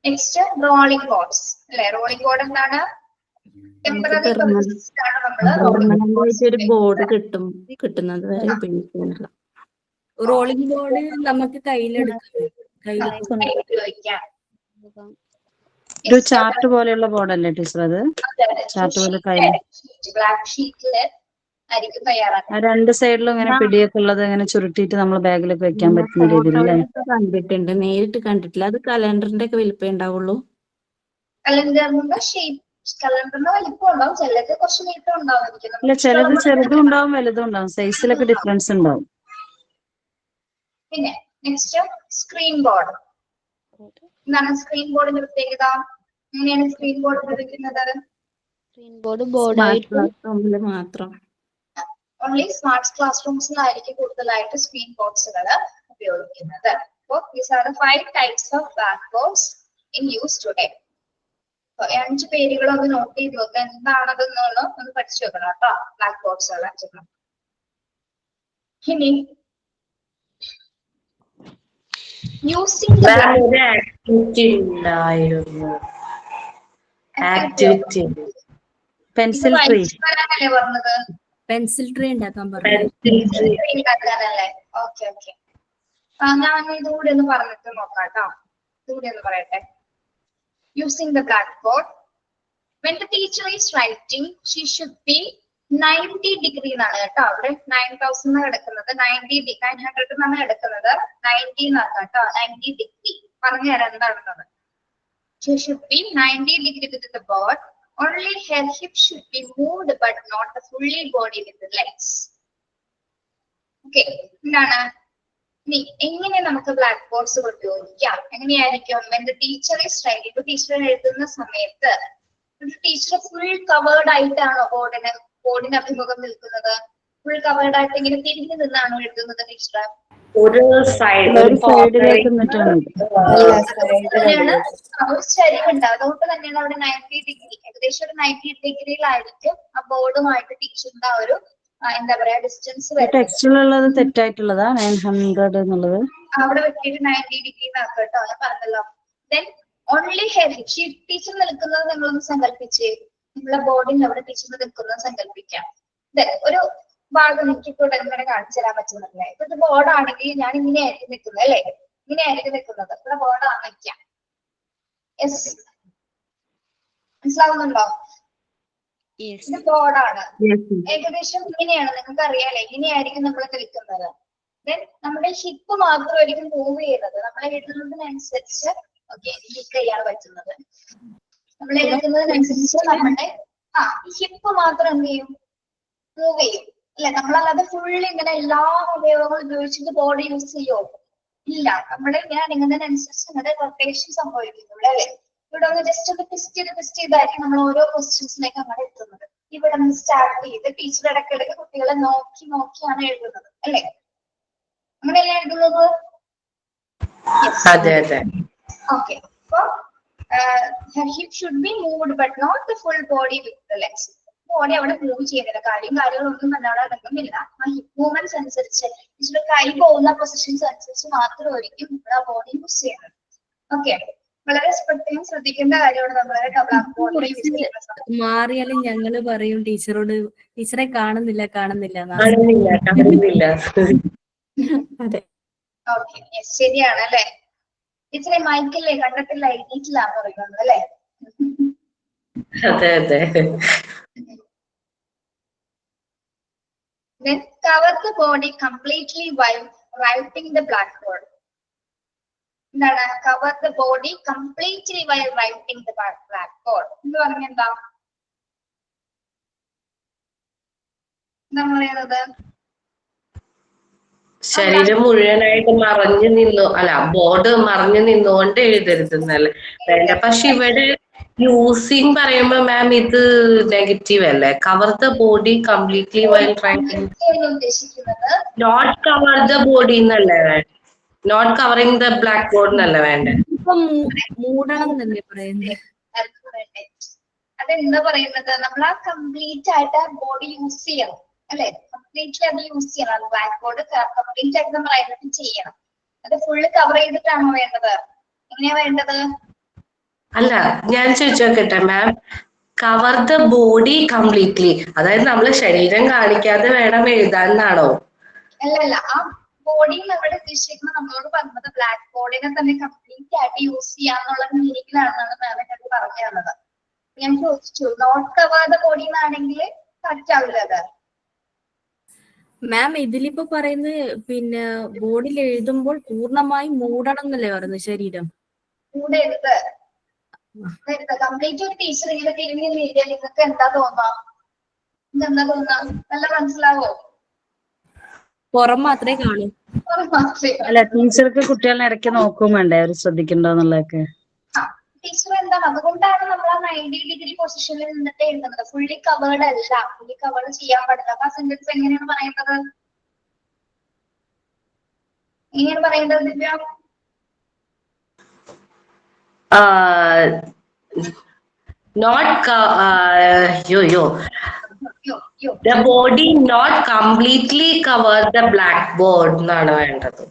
നെക്സ്റ്റ് റോളിംഗ് ബോർഡ്സ് അല്ലെ? റോളിംഗ് ബോർഡ് എന്താണ്? ടെമ്പററി പർപ്പസസ് ആണ് നമ്മൾ ഒരു ബോർഡ് കിട്ടുന്നത് വരെ ഉപയോഗിക്കാനുള്ള. റോളിംഗ് ബോർഡ് നമുക്ക് കയ്യിലെടുക്കാം. ഉപയോഗിക്കാം. ഒരു ചാർട്ട് പോലെയുള്ള ബോർഡല്ലേ ടീച്ചർ അത്? ചാർട്ട് പോലെ കയ്യിൽ ബ്ലാക്ക് ഷീറ്റില് ആയിരിക്കും തയ്യാറാക്കുന്നത്. രണ്ട് സൈഡിലും ഇങ്ങനെ പിടിയൊക്കെ ഉള്ളത് ഇങ്ങനെ ചുരുട്ടിയിട്ട് നമ്മൾ ബാഗിലൊക്കെ വെക്കാൻ പറ്റുന്ന രീതിയിൽ കണ്ടിട്ടുണ്ട്, നേരിട്ട് കണ്ടിട്ടില്ല. അത് കലണ്ടറിന്റെ ഒക്കെ വലിപ്പം ഉണ്ടാവുള്ളൂ. കലണ്ടറിന്റെ ഷേപ്പ്, കലണ്ടറിന്റെ വലിപ്പം ഉണ്ടാവും, ചിലത് കുറച്ച് നീട്ടം ഉണ്ടാവും. അല്ല, ചിലത് ചെറുതും ഉണ്ടാവും വലുതും ഉണ്ടാവും, സൈസിലൊക്കെ ഡിഫറൻസ് ഉണ്ടാവും. പിന്നെ നെക്സ്റ്റ് സ്ക്രീൻ ബോർഡ്. എന്താണ് സ്ക്രീൻ ബോർഡിന്റെ പ്രത്യേകത? എങ്ങനെയാണ് സ്ക്രീൻ ബോർഡ് ഉപയോഗിക്കുന്നത്? സ്ക്രീൻ ബോർഡ് ബോർഡായിട്ട് മാത്രം ഓൺലി സ്മാർട്ട് ക്ലാസ് റൂംസിലായിരിക്കും കൂടുതലായിട്ട് സ്ക്രീൻ ബോർഡ്സുകൾ ഉപയോഗിക്കുന്നത്. അപ്പോൾ these are the 5 types of blackboards in use today. 5 പേരുകളൊന്ന് not ചെയ്ത് നോക്കുക, എന്താണതെന്നുള്ള ഒന്ന് പഠിച്ചു വെക്കണം കേട്ടോ. ബ്ലാക്ക് ബോർഡ്സുകൾ 5. ഇനി യൂസിംഗ് പെൻസിൽ ട്രീ. പറഞ്ഞത് പെൻസിൽ ട്രീ ഉണ്ടാക്കാൻ പറഞ്ഞു. ഓക്കെ ഓക്കെ, ഞാൻ ഇതുകൂടി ഒന്ന് പറഞ്ഞിട്ട് നോക്കാം കേട്ടോ. ഇതുകൂടി ഒന്ന് പറയട്ടെ. Using the blackboard, when the teacher is writing, she should be 90 degree എന്നാണ് കേട്ടോ. അവിടെ 9000 എന്നാണ് എടുക്കുന്നത്, 900 എന്നാണ് എടുക്കുന്നത്, 90 എന്നാണ് കേട്ടോ. 90 ഡിഗ്രി പറഞ്ഞു തരാം എന്താണെന്നത്. She should be 90 degree with the board. Only her hip should be moved, but not the fully body with the legs. Okay, എന്താണ് ഇനി എങ്ങനെ നമുക്ക് ബ്ലാക്ക് ബോർഡ്സ് ഉപയോഗിക്കാം? എങ്ങനെയായിരിക്കും? when the teacher is writing, teacher എഴുതുന്ന സമയത്ത് ടീച്ചർ ഫുൾ കവേർഡ് ആയിട്ടാണോ ബോർഡിന് അഭിമുഖം നിൽക്കുന്നത്? ഫുൾ കവേർഡ് ആയിട്ട് ഇങ്ങനെ തിരിഞ്ഞു നിന്നാണോ എഴുതുന്നത് ടീച്ചർ? ഒരു സൈഡിലേക്ക് നിന്നിട്ടാണ്. ഒരു ചരിവുണ്ട്, അതുകൊണ്ട് തന്നെയാണ് അവിടെ 90 ഡിഗ്രി, ഏകദേശം ഒരു 90 ഡിഗ്രിയിലായിരിക്കും ആ ബോർഡുമായിട്ട് ടീച്ചറിന്റെ ആ ഒരു എന്താ പറയാ ഡിസ്റ്റൻസ് വരുന്നത്. ടെക്സ്റ്റിലുള്ളത് തെറ്റായിട്ടുള്ളതാ 900 എന്നുള്ളത്. അവിടെ വെച്ചിട്ട് 90 ഡിഗ്രി ആക്കുക കേട്ടോ, ഞാൻ പറഞ്ഞല്ലോ. ദെൻ ഓൺലി ഹെയർ ടീച്ചർ നിൽക്കുന്നത് നിങ്ങളൊന്ന് സങ്കല്പിച്ച്, നിങ്ങളുടെ ബോർഡിൽ അവിടെ ടീച്ചർ നിൽക്കുന്നത് സങ്കല്പിക്കാം. ദെൻ ഒരു ഭാഗം എനിക്ക് ഇവിടെ ഇങ്ങനെ കാണിച്ചു തരാൻ പറ്റുന്നില്ലേ? ഇപ്പൊ ഇത് ബോർഡാണെങ്കിൽ ഞാൻ ഇങ്ങനെയായിരിക്കും നിൽക്കുന്നത് അല്ലേ? ഇങ്ങനെയായിരിക്കും നിൽക്കുന്നത്. ഇവിടെ ബോർഡാണ് വയ്ക്കാം. യെസ്, മനസ്സിലാവുന്നുണ്ടോ? ഇത് ബോർഡാണ്, ഏകദേശം ഇങ്ങനെയാണ്, നിങ്ങൾക്ക് അറിയാലേ ഇങ്ങനെയായിരിക്കും നമ്മൾ നിൽക്കുന്നത്. ദെൻ നമ്മുടെ ഹിപ്പ് മാത്രമായിരിക്കും മൂവ് ചെയ്യുന്നത്. നമ്മൾ എഴുതുന്നതിനനുസരിച്ച് ഓക്കെ കൈയാണ് പറ്റുന്നത്. നമ്മൾ എഴുതുന്നതിനനുസരിച്ച് നമ്മുടെ ഹിപ്പ് മാത്രം എന്ത് ചെയ്യും? മൂവ് ചെയ്യും. അല്ലെ? നമ്മളല്ലാതെ ഫുള്ളി ഇങ്ങനെ എല്ലാ അവയവങ്ങളും ഉപയോഗിച്ചിട്ട് ബോഡി യൂസ് ചെയ്യോ? ഇല്ല. നമ്മുടെ ഇങ്ങനെ അനങ്ങുന്നതിനനുസരിച്ച് നമ്മുടെ റൊട്ടേഷൻ സംഭവിക്കുന്നു ഇവിടെ, അല്ലെ? ഇവിടെ ഒന്ന് ജസ്റ്റ് ഒന്ന് ടെസ്റ്റ് ചെയ്തായിരിക്കും നമ്മൾ ഓരോ ക്വസ്റ്റ്യൻസിലേക്ക് അങ്ങനെ എത്തുന്നത്. ഇവിടെ നിന്ന് സ്റ്റാർട്ട് ചെയ്ത് ടീച്ചർ ഇടയ്ക്കിടയ്ക്ക് കുട്ടികളെ നോക്കിയാണ് എഴുതുന്നത്, അല്ലെ? അങ്ങനെയല്ലേ എഴുതുന്നത്? അതെ അതെ. ഓക്കെ. അപ്പൊ hip should be moved but not the full body with the legs. Body അവിടെ മൂവ് ചെയ്യുന്നില്ല, കാര്യങ്ങളൊന്നും തന്നെ അവിടെ അടങ്ങുന്നില്ല. ആ ഹിപ്പ് മൂവ്മെന്റ്സ് അനുസരിച്ച് ടീച്ചർ കൈ പോകുന്ന പൊസിഷൻസ് അനുസരിച്ച് മാത്രമായിരിക്കും ഇവിടെ ബോഡി യൂസ് ചെയ്യുന്നത്. ഓക്കെ, വളരെ പ്രത്യേകം ശ്രദ്ധിക്കേണ്ട കാര്യമാണ് നമ്മളെ ബ്ലാക്ക് ബോർഡിൽ യൂസ് ചെയ്യുന്ന സമയത്ത്. മാറിയാലും ഞങ്ങള് പറയും ടീച്ചറോട്, ടീച്ചറെ കാണുന്നില്ല. അതെ. ഓക്കെ, ശരിയാണ് അല്ലെ? ടീച്ചറെ മൈക്കില്ലേ കണ്ടിട്ടില്ല, എഴുതിയിട്ടില്ല പറയുന്നത് അല്ലെ? അതെ അതെ. Then cover the body completely while writing the blackboard. എന്താണ് cover the body completely while writing the blackboard? എന്ന് പറഞ്ഞാൽ എന്താ പറയുന്നത്? ശരീരം മുഴുവനായിട്ട് മറഞ്ഞു നിന്നു, അല്ല ബോർഡ് മറഞ്ഞു നിന്നുകൊണ്ട് എഴുതരുതെന്നല്ലേ വേണ്ട. പക്ഷെ ഇവിടെ യൂസിങ് പറയുമ്പോ മാം ഇത് നെഗറ്റീവ് അല്ലേ? Cover the body completely while writing. ഉദ്ദേശിക്കുന്നത് നോട്ട് കവർ ദ ബോഡി എന്നല്ലേ വേണ്ട, not covering the black board എന്നല്ല വേണ്ടേ? മൂടണം എന്നല്ലേ പറയുന്നത്? അതെന്താ പറയുന്നത്? നമ്മൾ ആ കംപ്ലീറ്റ് ആയിട്ട് ബോഡി യൂസ് ചെയ്യണം, അല്ലെ? കംപ്ലീറ്റ്ലി അത് യൂസ് ചെയ്യണം. ബ്ലാക്ക് ബോർഡ് കംപ്ലീറ്റ് ആയിട്ട് നമ്മൾ അതിനകത്ത് ചെയ്യണം. അത് ഫുള്ള് കവർ ചെയ്തിട്ടാണോ വേണ്ടത്? എങ്ങനെയാ വേണ്ടത്? അല്ല, ഞാൻ ചോദിച്ചോക്കട്ടെ മാം, കവർ ദ ബോഡി കംപ്ലീറ്റ്ലി അതായത് നമ്മള് ശരീരം കാണിക്കാതെ വേണം എഴുതാൻ എന്നാണോ? അല്ല, ആ ബോഡി നമ്മുടെ ഉദ്ദേശിക്കുന്നത് നമ്മളോട് പറഞ്ഞത് ബ്ലാക്ക് ബോർഡിനെ തന്നെ കംപ്ലീറ്റ് ആയിട്ട് യൂസ് ചെയ്യാന്നുള്ള മീനിങ്ങിലാണെന്നാണ് മാം എന്നോട് പറഞ്ഞു തന്നത്. ഞാൻ ചോദിച്ചു നോട്ട് കവർ ദ ബോഡി എന്നാണെങ്കിൽ കറക്റ്റ് ആവില്ല അത്? മാം ഇതിലിപ്പോ പറയുന്നത് പിന്നെ ബോർഡിൽ എഴുതുമ്പോൾ പൂർണ്ണമായും മൂടണം എന്നല്ലേ പറയുന്നത് ശരീരം? മൂടരുത്, കംപ്ലീറ്റ് ഒരു ടീച്ചർ ഇങ്ങനെ തിരിഞ്ഞ് എഴുതിയാൽ നിങ്ങൾക്ക് എന്താ തോന്നാ? നല്ല മനസ്സിലാവോ? പുറം മാത്രമേ കാണൂ. അല്ല, ടീച്ചർക്ക് കുട്ടികളെ ഇടയ്ക്ക് നോക്കും വേണ്ടേ, അവർ ശ്രദ്ധിക്കണ്ടോന്നുള്ളതൊക്കെ? ടീച്ചർ എന്താണ്, അതുകൊണ്ടാണ് നമ്മൾ ആ 90 ഡിഗ്രി പൊസിഷനിൽ നിന്നിട്ട് എഴുതുന്നത്. ഫുള്ളി കവേർഡ് അല്ല, ഫുള്ളി കവേർഡ് ചെയ്യാൻ പാടില്ല. അപ്പൊ ആ സെന്റൻസ് എങ്ങനെയാണ് പറയുന്നത്? എങ്ങനെയാണ് പറയുന്നത് ദിവ്യ? The body not completely cover the blackboard എന്നാണ് വേണ്ടത്.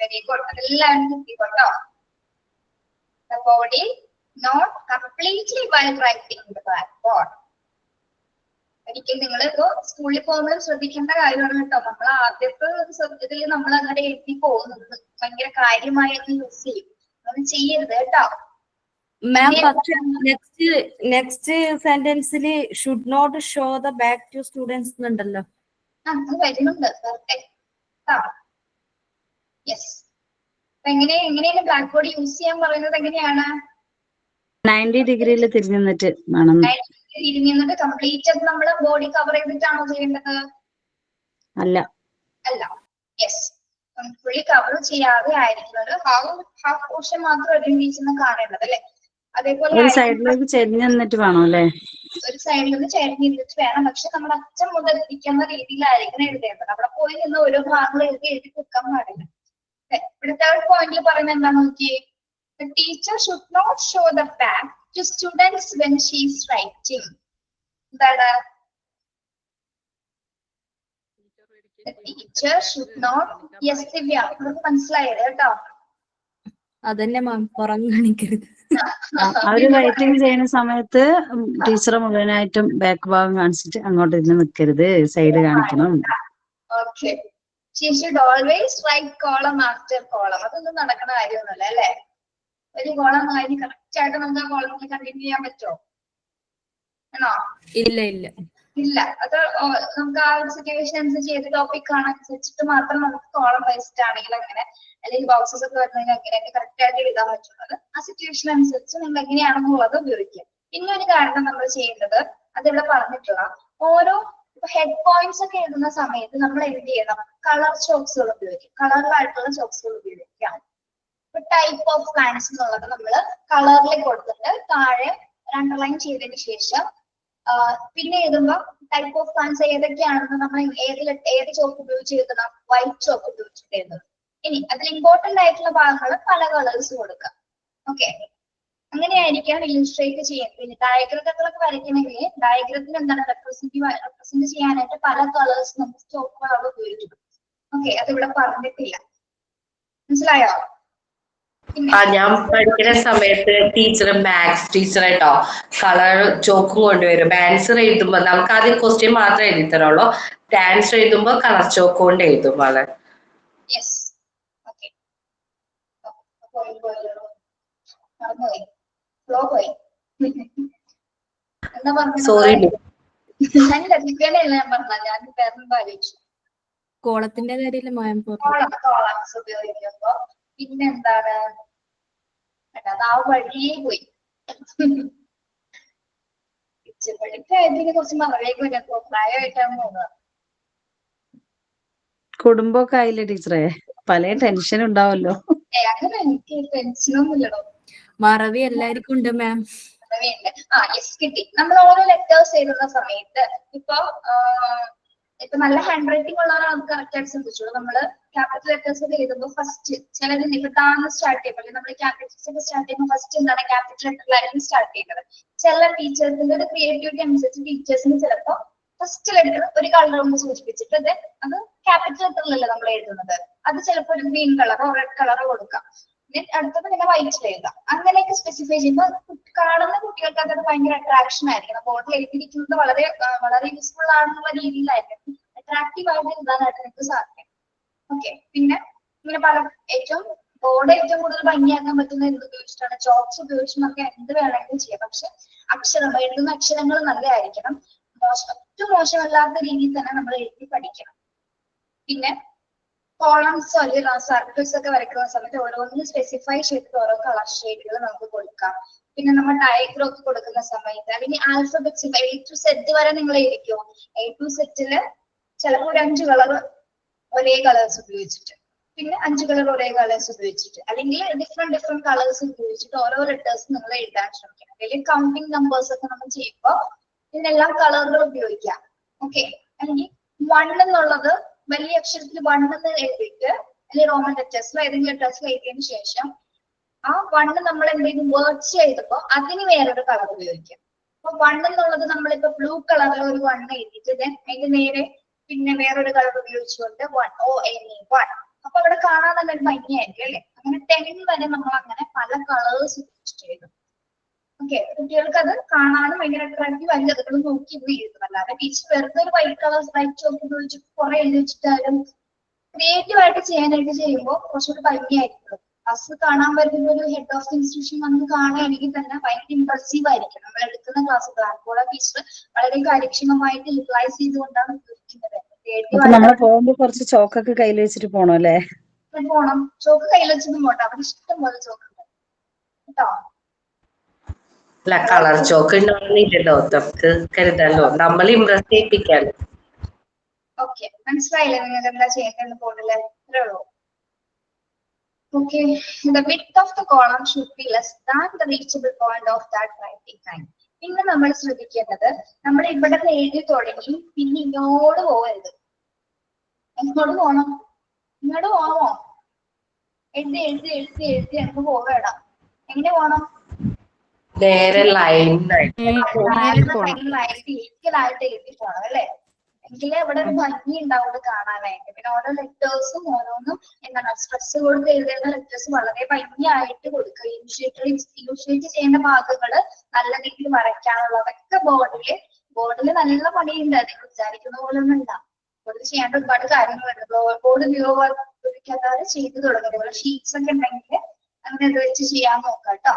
വെരി ഗുഡ്, അതെല്ലാവരും കിട്ടിക്കോട്ടോ. The body not completely while writing the blackboard. ഒരിക്കലും നിങ്ങൾ ഇപ്പോ സ്കൂളിൽ പോകുമ്പോൾ ശ്രദ്ധിക്കേണ്ട കാര്യമാണ് കേട്ടോ. നമ്മൾ ആദ്യത്തെ ഇതിൽ നമ്മൾ അങ്ങനെ എഴുതി പോകുന്നത് ഭയങ്കര കാര്യമായിട്ട് യൂസ് ചെയ്യും. അത് ചെയ്യരുത് കേട്ടോ. മാം പക്ഷെ നെക്സ്റ്റ് സെന്റൻസിൽ should not show the back to students എന്നുണ്ടല്ലോ. അത് വരുന്നുണ്ട്. യെസ്. എങ്ങനെയാണ് ബ്ലാക്ക് ബോർഡ് യൂസ് ചെയ്യാൻ പറയുന്നത്? എങ്ങനെയാണ്? 90 ഡിഗ്രിയിൽ തിരിഞ്ഞു നിന്നിട്ട് വേണം. തിരിഞ്ഞിട്ട് കംപ്ലീറ്റ് അത് നമ്മള് ബോഡി കവർ ചെയ്തിട്ടാണോ ചെയ്യേണ്ടത്? അല്ല. യെസ്, ഫുള്ളി കവർ ചെയ്യാതെ ആയിരിക്കുന്നത്. ഹാഫ് പോർഷൻ മാത്രം ടീച്ചറിന് കാണേണ്ടത്, അല്ലെ? അതേപോലെ ഒരു സൈഡിലേക്ക് ചെരിഞ്ഞു നിന്നിട്ട് വേണം അല്ലെ? ഒരു സൈഡിൽ നിന്ന് ചെരിഞ്ഞ് നിന്നിട്ട് വേണം. പക്ഷെ നമ്മൾ അച്ഛൻ മുതൽ ഇരിക്കുന്ന രീതിയിലായിരിക്കണം എഴുതേണ്ടത്. അവിടെ പോയി നിന്ന് ഓരോ ഭാഗങ്ങൾ എഴുതി കൊടുക്കാൻ പാടില്ല. ഇവിടെ തേർഡ് പോയിന്റിൽ പറയുന്നത് എന്താണെന്ന് നോക്കിയേ. The teacher should not show the back to students when she is writing. എന്താണ്? The teacher should not. Yes, ദിവ്യ, നമുക്ക് മനസ്സിലായത് കേട്ടോ. അതന്നെ മാം, പുറം കാണിക്കരുത്. അവര് റൈറ്റിംഗ് ചെയ്യുന്ന സമയത്ത് ടീച്ചറെ മുഴുവനായിട്ടും ബാക്ക് ഭാഗം കാണിച്ചിട്ട് അങ്ങോട്ട് ഇരുന്ന് നിൽക്കരുത്, സൈഡ് കാണിക്കണം. Okay. She should always write column after column. അതൊന്നും നടക്കുന്ന കാര്യമൊന്നുമല്ല, അല്ലെ? ഒരു കോളം കഴിഞ്ഞ് കറക്റ്റ് ആയിട്ട് നമുക്ക് ആ കോളത്തിൽ കണ്ടിന്യൂ ചെയ്യാൻ പറ്റുമോ? ആണോ? ഇല്ല. അത് നമുക്ക് ആ ഒരു സിറ്റുവേഷൻ അനുസരിച്ച് ഏത് ടോപ്പിക് ആണ് അനുസരിച്ചിട്ട് മാത്രം നമുക്ക് കോളം വൈസിട്ട് ആണെങ്കിൽ അങ്ങനെ, അല്ലെങ്കിൽ ബോക്സസ് ഒക്കെ വരുന്നതിന് അങ്ങനെയൊക്കെ കറക്റ്റ് ആയിട്ട് എഴുതാൻ പറ്റുന്നത്. ആ സിറ്റുവേഷൻ അനുസരിച്ച് നിങ്ങൾ എങ്ങനെയാണെന്നുള്ളത് ഉപയോഗിക്കുക. പിന്നെ ഒരു കാരണം നമ്മൾ ചെയ്യേണ്ടത്, അതിവിടെ പറഞ്ഞിട്ടുള്ള ഓരോ ഇപ്പൊ ഹെഡ് പോയിന്റ്സ് ഒക്കെ എഴുതുന്ന സമയത്ത് നമ്മൾ എന്ത് ചെയ്യണം? കളർ ചോക്സുകൾ ഉപയോഗിക്കും. കളറിലായിട്ടുള്ള ചോക്സുകൾ ഉപയോഗിക്കാം. ഇപ്പൊ ടൈപ്പ് ഓഫ് പ്ലാന്റ്സ് എന്നുള്ളത് നമ്മൾ കളറിൽ കൊടുത്തിട്ട് താഴെ അണ്ടർലൈൻ ചെയ്തതിന് ശേഷം പിന്നെ എഴുതുമ്പോൾ ടൈപ്പ് ഓഫ് പ്ലാന്റ്സ് ഏതൊക്കെയാണെന്ന് നമ്മൾ ഏത് ചോക്ക് ഉപയോഗിച്ച് എഴുതണം? വൈറ്റ് ചോക്ക് ഉപയോഗിച്ചിട്ട് എഴുതണം. ഇനി അതിൽ ഇമ്പോർട്ടന്റ് ആയിട്ടുള്ള ഭാഗങ്ങൾ പല കളേഴ്സ് കൊടുക്കാം. ഓക്കെ, അങ്ങനെയായിരിക്കാം ഇല്ലുസ്ട്രേറ്റ് ചെയ്യാൻ. പിന്നെ ഡയഗ്രങ്ങളൊക്കെ വരയ്ക്കണമെങ്കിൽ ഡയഗ്രത്തിൽ എന്താണ് റെപ്രസെന്റ് ചെയ്യാനായിട്ട് പല കളേഴ്സ് നമുക്ക് ചോക്ക് കളർ ഉപയോഗിക്കും. ഓക്കെ, അതിവിടെ പറഞ്ഞിട്ടില്ല. മനസ്സിലായോ? ഞാൻ പഠിക്കുന്ന സമയത്ത് ടീച്ചർ മാത്സ് ടീച്ചർ കേട്ടോ കളർ ചോക്കും കൊണ്ടുവരും. ആൻസർ എഴുതുമ്പോ നമുക്ക് ആദ്യം ക്വസ്റ്റ്യൻ മാത്രമേ എഴുതി തരുള്ളൂ. ആൻസർ എഴുതുമ്പോ കളർ ചോക്ക് കൊണ്ട് എഴുതും. വളരെ സോറി. കോളത്തിന്റെ കാര്യമില്ല മായം കോളംസ് ഉപയോഗിക്കുമ്പോ പിന്നെന്താണ് അത് ആ വഴിയേ പോയി. ഇതിനെ കുറിച്ച് മറവേക്ക് വരുമ്പോ പ്രായമായിട്ടാണ് തോന്നുന്നത്. കുടുംബമൊക്കെ ആയില്ലേ ടീച്ചറെ? പല ടെൻഷൻ ഉണ്ടാവല്ലോ. അങ്ങനെ എനിക്ക് ടെൻഷനൊന്നും ഇല്ലടോ. മറവി എല്ലാവർക്കും ഉണ്ട് മാം. കിട്ടി. നമ്മൾ ഓരോ ലെറ്റേഴ്സ് എഴുതുന്ന സമയത്ത് ഇപ്പൊ നല്ല ഹാൻഡ് റൈറ്റിംഗ് ഉള്ള ഒരാൾക്ക് കറക്റ്റ് ആയിട്ട് ശ്രദ്ധിച്ചോളൂ. നമ്മള് ക്യാപിറ്റൽ ലെറ്റേഴ്സ് ഒക്കെ എഴുതുമ്പോൾ ഫസ്റ്റ് ചിലത് ഇപ്പൊ താന്ന് സ്റ്റാർട്ട് ചെയ്യുമ്പോൾ നമ്മൾ ക്യാപിറ്റൽസ് ഒക്കെ സ്റ്റാർട്ട് ചെയ്യുമ്പോൾ ഫസ്റ്റ് എന്താണ് ക്യാപിറ്റൽ ലെറ്ററിലായിരിക്കും സ്റ്റാർട്ട് ചെയ്യുന്നത്. ചില ടീച്ചേഴ്സിന്റെ ഒരു ക്രിയേറ്റിവിറ്റി അനുസരിച്ച് ടീച്ചേഴ്സിന് ചിലപ്പോ ഫസ്റ്റ് ലെറ്റർ ഒരു കളർ കൊണ്ട് സൂചിപ്പിച്ചിട്ട് അത് ക്യാപിറ്റൽ ലെറ്ററിലല്ലേ നമ്മൾ എഴുതുന്നത്. അത് ചിലപ്പോൾ ഒരു ഗ്രീൻ കളറോ റെഡ് കളറോ കൊടുക്കാം. അടുത്തത് പിന്നെ വൈറ്റിൽ എഴുതാം. അങ്ങനെയൊക്കെ സ്പെസിഫൈ ചെയ്യുമ്പോൾ കാണുന്ന കുട്ടികൾക്ക് അതൊരു ഭയങ്കര അട്രാക്ഷൻ ആയിരിക്കണം. ബോർഡിൽ എഴുതിയിരിക്കുന്നത് വളരെ വളരെ യൂസ്ഫുൾ ആണെന്നുള്ള രീതിയിലായിരിക്കും അട്രാക്റ്റീവ് ആയിട്ട് എഴുതാനായിട്ട് നിങ്ങൾക്ക് സാധിക്കും. ഓക്കെ, പിന്നെ ഇങ്ങനെ പല ബോർഡ് ഏറ്റവും കൂടുതൽ ഭംഗിയാക്കാൻ പറ്റുന്ന എന്ത് ഉപയോഗിച്ചിട്ടാണ്? ചോക്സ് ഉപയോഗിച്ച് നമുക്ക് എന്ത് വേണമെങ്കിലും ചെയ്യാം. പക്ഷെ എഴുതുന്ന അക്ഷരങ്ങൾ നല്ലതായിരിക്കണം. ഏറ്റവും മോശമല്ലാത്ത രീതിയിൽ തന്നെ നമ്മൾ എഴുതി പഠിക്കണം. പിന്നെ കോളംസ് അല്ലെങ്കിൽ സർക്കിൾസ് ഒക്കെ വരയ്ക്കുന്ന സമയത്ത് ഓരോന്നിനും സ്പെസിഫൈ ചെയ്തിട്ട് ഓരോ കളർ ഷെയ്ഡുകൾ നമുക്ക് കൊടുക്കാം. പിന്നെ നമ്മൾ ഡയഗ്രം ഒക്കെ കൊടുക്കുന്ന സമയത്ത് അല്ലെങ്കിൽ ആൽഫബറ്റ്സ് A to Z വരെ നിങ്ങൾ എഴുതിക്കോ. A to Z ചിലപ്പോൾ ഒരു 5 കളർ ഒരേ കളേഴ്സ് ഉപയോഗിച്ചിട്ട്, പിന്നെ 5 കളർ ഒരേ കളേഴ്സ് ഉപയോഗിച്ചിട്ട്, അല്ലെങ്കിൽ ഡിഫറെന്റ് കളേഴ്സ് ഉപയോഗിച്ചിട്ട് ഓരോ ലെറ്റേഴ്സ് നിങ്ങൾ എഴുതാൻ ശ്രമിക്കണം. അല്ലെങ്കിൽ കൗണ്ടിങ് നമ്പേഴ്സ് ഒക്കെ നമ്മൾ ചെയ്യുമ്പോൾ ഇതിനെല്ലാം കളറുകൾ ഉപയോഗിക്കാം. ഓക്കെ, അല്ലെങ്കിൽ 1 എന്നുള്ളത് വലിയ അക്ഷരത്തിൽ 1 എന്ന് എഴുതിയിട്ട് അല്ലെങ്കിൽ റോമൻ ലെറ്റേഴ്സിലോ ഏതെങ്കിലും ലെറ്റേഴ്സിൽ എഴുതിയതിനു ശേഷം ആ 1 നമ്മൾ എന്തെങ്കിലും വേർഡ്സ് ചെയ്തപ്പോൾ അതിന് വേറൊരു കളർ ഉപയോഗിക്കാം. അപ്പൊ 1 എന്നുള്ളത് നമ്മളിപ്പോ ബ്ലൂ കളറിൽ ഒരു 1 എഴുതിയിട്ട് അതിന്റെ നേരെ പിന്നെ വേറൊരു കളർ ഉപയോഗിച്ചുകൊണ്ട് 1 അപ്പൊ അവിടെ കാണാൻ നല്ല ഭംഗിയായിരിക്കും അല്ലെ? അങ്ങനെ 10 വരെ നമ്മൾ അങ്ങനെ പല കളേഴ്സ് ഉപയോഗിച്ചിട്ട് എഴുതും. ഓക്കെ, കുട്ടികൾക്ക് അത് കാണാനും ഭയങ്കര അട്രാക്റ്റീവ് ആയി അതുകൾ നോക്കി ഇന്ന് എഴുതും. അല്ലാതെ ടീച്ചർ വെറുതെ ഒരു വൈറ്റ് ചോക്ക് ഉപയോഗിച്ചിട്ട് കുറെ എഴുതി വെച്ചിട്ടാലും ക്രിയേറ്റീവ് ആയിട്ട് ചെയ്യാനായിട്ട് ചെയ്യുമ്പോൾ കുറച്ചുകൂടി ഭംഗിയായിരിക്കും. ക്ലാസ് കാണാൻ വരുന്ന ഒരു ഹെഡ് ഓഫ് ഇൻസ്റ്റിറ്റ്യൂഷൻ നമുക്ക് കാണുകയാണെങ്കിൽ തന്നെ ഭയങ്കര ഇംപ്രസീവ് ആയിരിക്കും. നമ്മൾ എടുക്കുന്ന ക്ലാസ് ബ്ലാക്ക് ടീച്ചർ വളരെ കാര്യക്ഷമമായിട്ട് യൂട്ടിലൈസ് ചെയ്തുകൊണ്ടാണ് ഉപയോഗിക്കുന്നത്. നമ്മള് പോകുമ്പോ കുറച്ച് ചോക്കൊക്കെ കയ്യിൽ വെച്ചിട്ട് പോണം അല്ലേ? പോണം. ചോക്ക് കയ്യിൽ വെച്ചൊന്നും പോട്ടെ, അവിടെ ഇഷ്ടം പോലെ ചോക്ക് ഉണ്ട് കേട്ടോ. അല്ല, കളർ ചോക്ക് ഉണ്ടാവുന്നില്ലല്ലോ, നമുക്ക് കരുതാലോ, നമ്മൾ ഇംപ്രസ് ചെയ്യിപ്പിക്കാലോ. ഓക്കെ, മനസ്സിലായില്ലേ നിങ്ങൾക്ക് എന്താ ചെയ്യേണ്ടത് ബോർഡില്? ഇത്രേ ഉള്ളൂ. Okay, the width of the column should be less than the reachable point of that writing time. പിന്നെ നമ്മൾ ശ്രദ്ധിക്കേണ്ടത്, നമ്മൾ ഇവിടെ എഴുതി തുടങ്ങി പിന്നെ ഇങ്ങോട്ട് പോകരുത്. എങ്ങോട്ട് പോകണം? ഇങ്ങോട്ട് പോകണോ? എഴുതി എഴുതി എഴുതി എഴുതി അങ്ങ് പോകണം. എങ്ങനെ പോകണം? നേരെ ലൈനായിട്ട് ഈക്വലായിട്ട് എഴുതി പോകണം അല്ലെ? എങ്കിലേ ഇവിടെ ഒരു ഭംഗി ഉണ്ടാവും കാണാനായിട്ട്. പിന്നെ ഓരോ ലെറ്റേഴ്സും ഓരോന്നും എന്താണ് സ്ട്രെസ് കൊടുത്ത് എഴുതുന്ന ലെറ്റേഴ്സ് വളരെ ഭംഗിയായിട്ട് കൊടുക്കുക. ഇനിഷ്യേറ്റ് ചെയ്യേണ്ട ഭാഗങ്ങൾ നല്ല രീതിയിൽ വരയ്ക്കാനുള്ളതൊക്കെ ബോർഡില് നല്ല പണിയുണ്ട്. നിങ്ങൾ വിചാരിക്കുന്ന പോലെ ഒന്നും ഉണ്ടാവും. ബോർഡിൽ ചെയ്യേണ്ട ഒരുപാട് കാര്യങ്ങളുണ്ട്. ബോർഡ് ഉപയോഗിക്കാത്തവരെ ചെയ്തു തുടങ്ങുന്നത് ഷീറ്റ്സ് ഒക്കെ ഉണ്ടെങ്കിൽ അങ്ങനെ ഇത് വെച്ച് ചെയ്യാൻ നോക്കാം കേട്ടോ.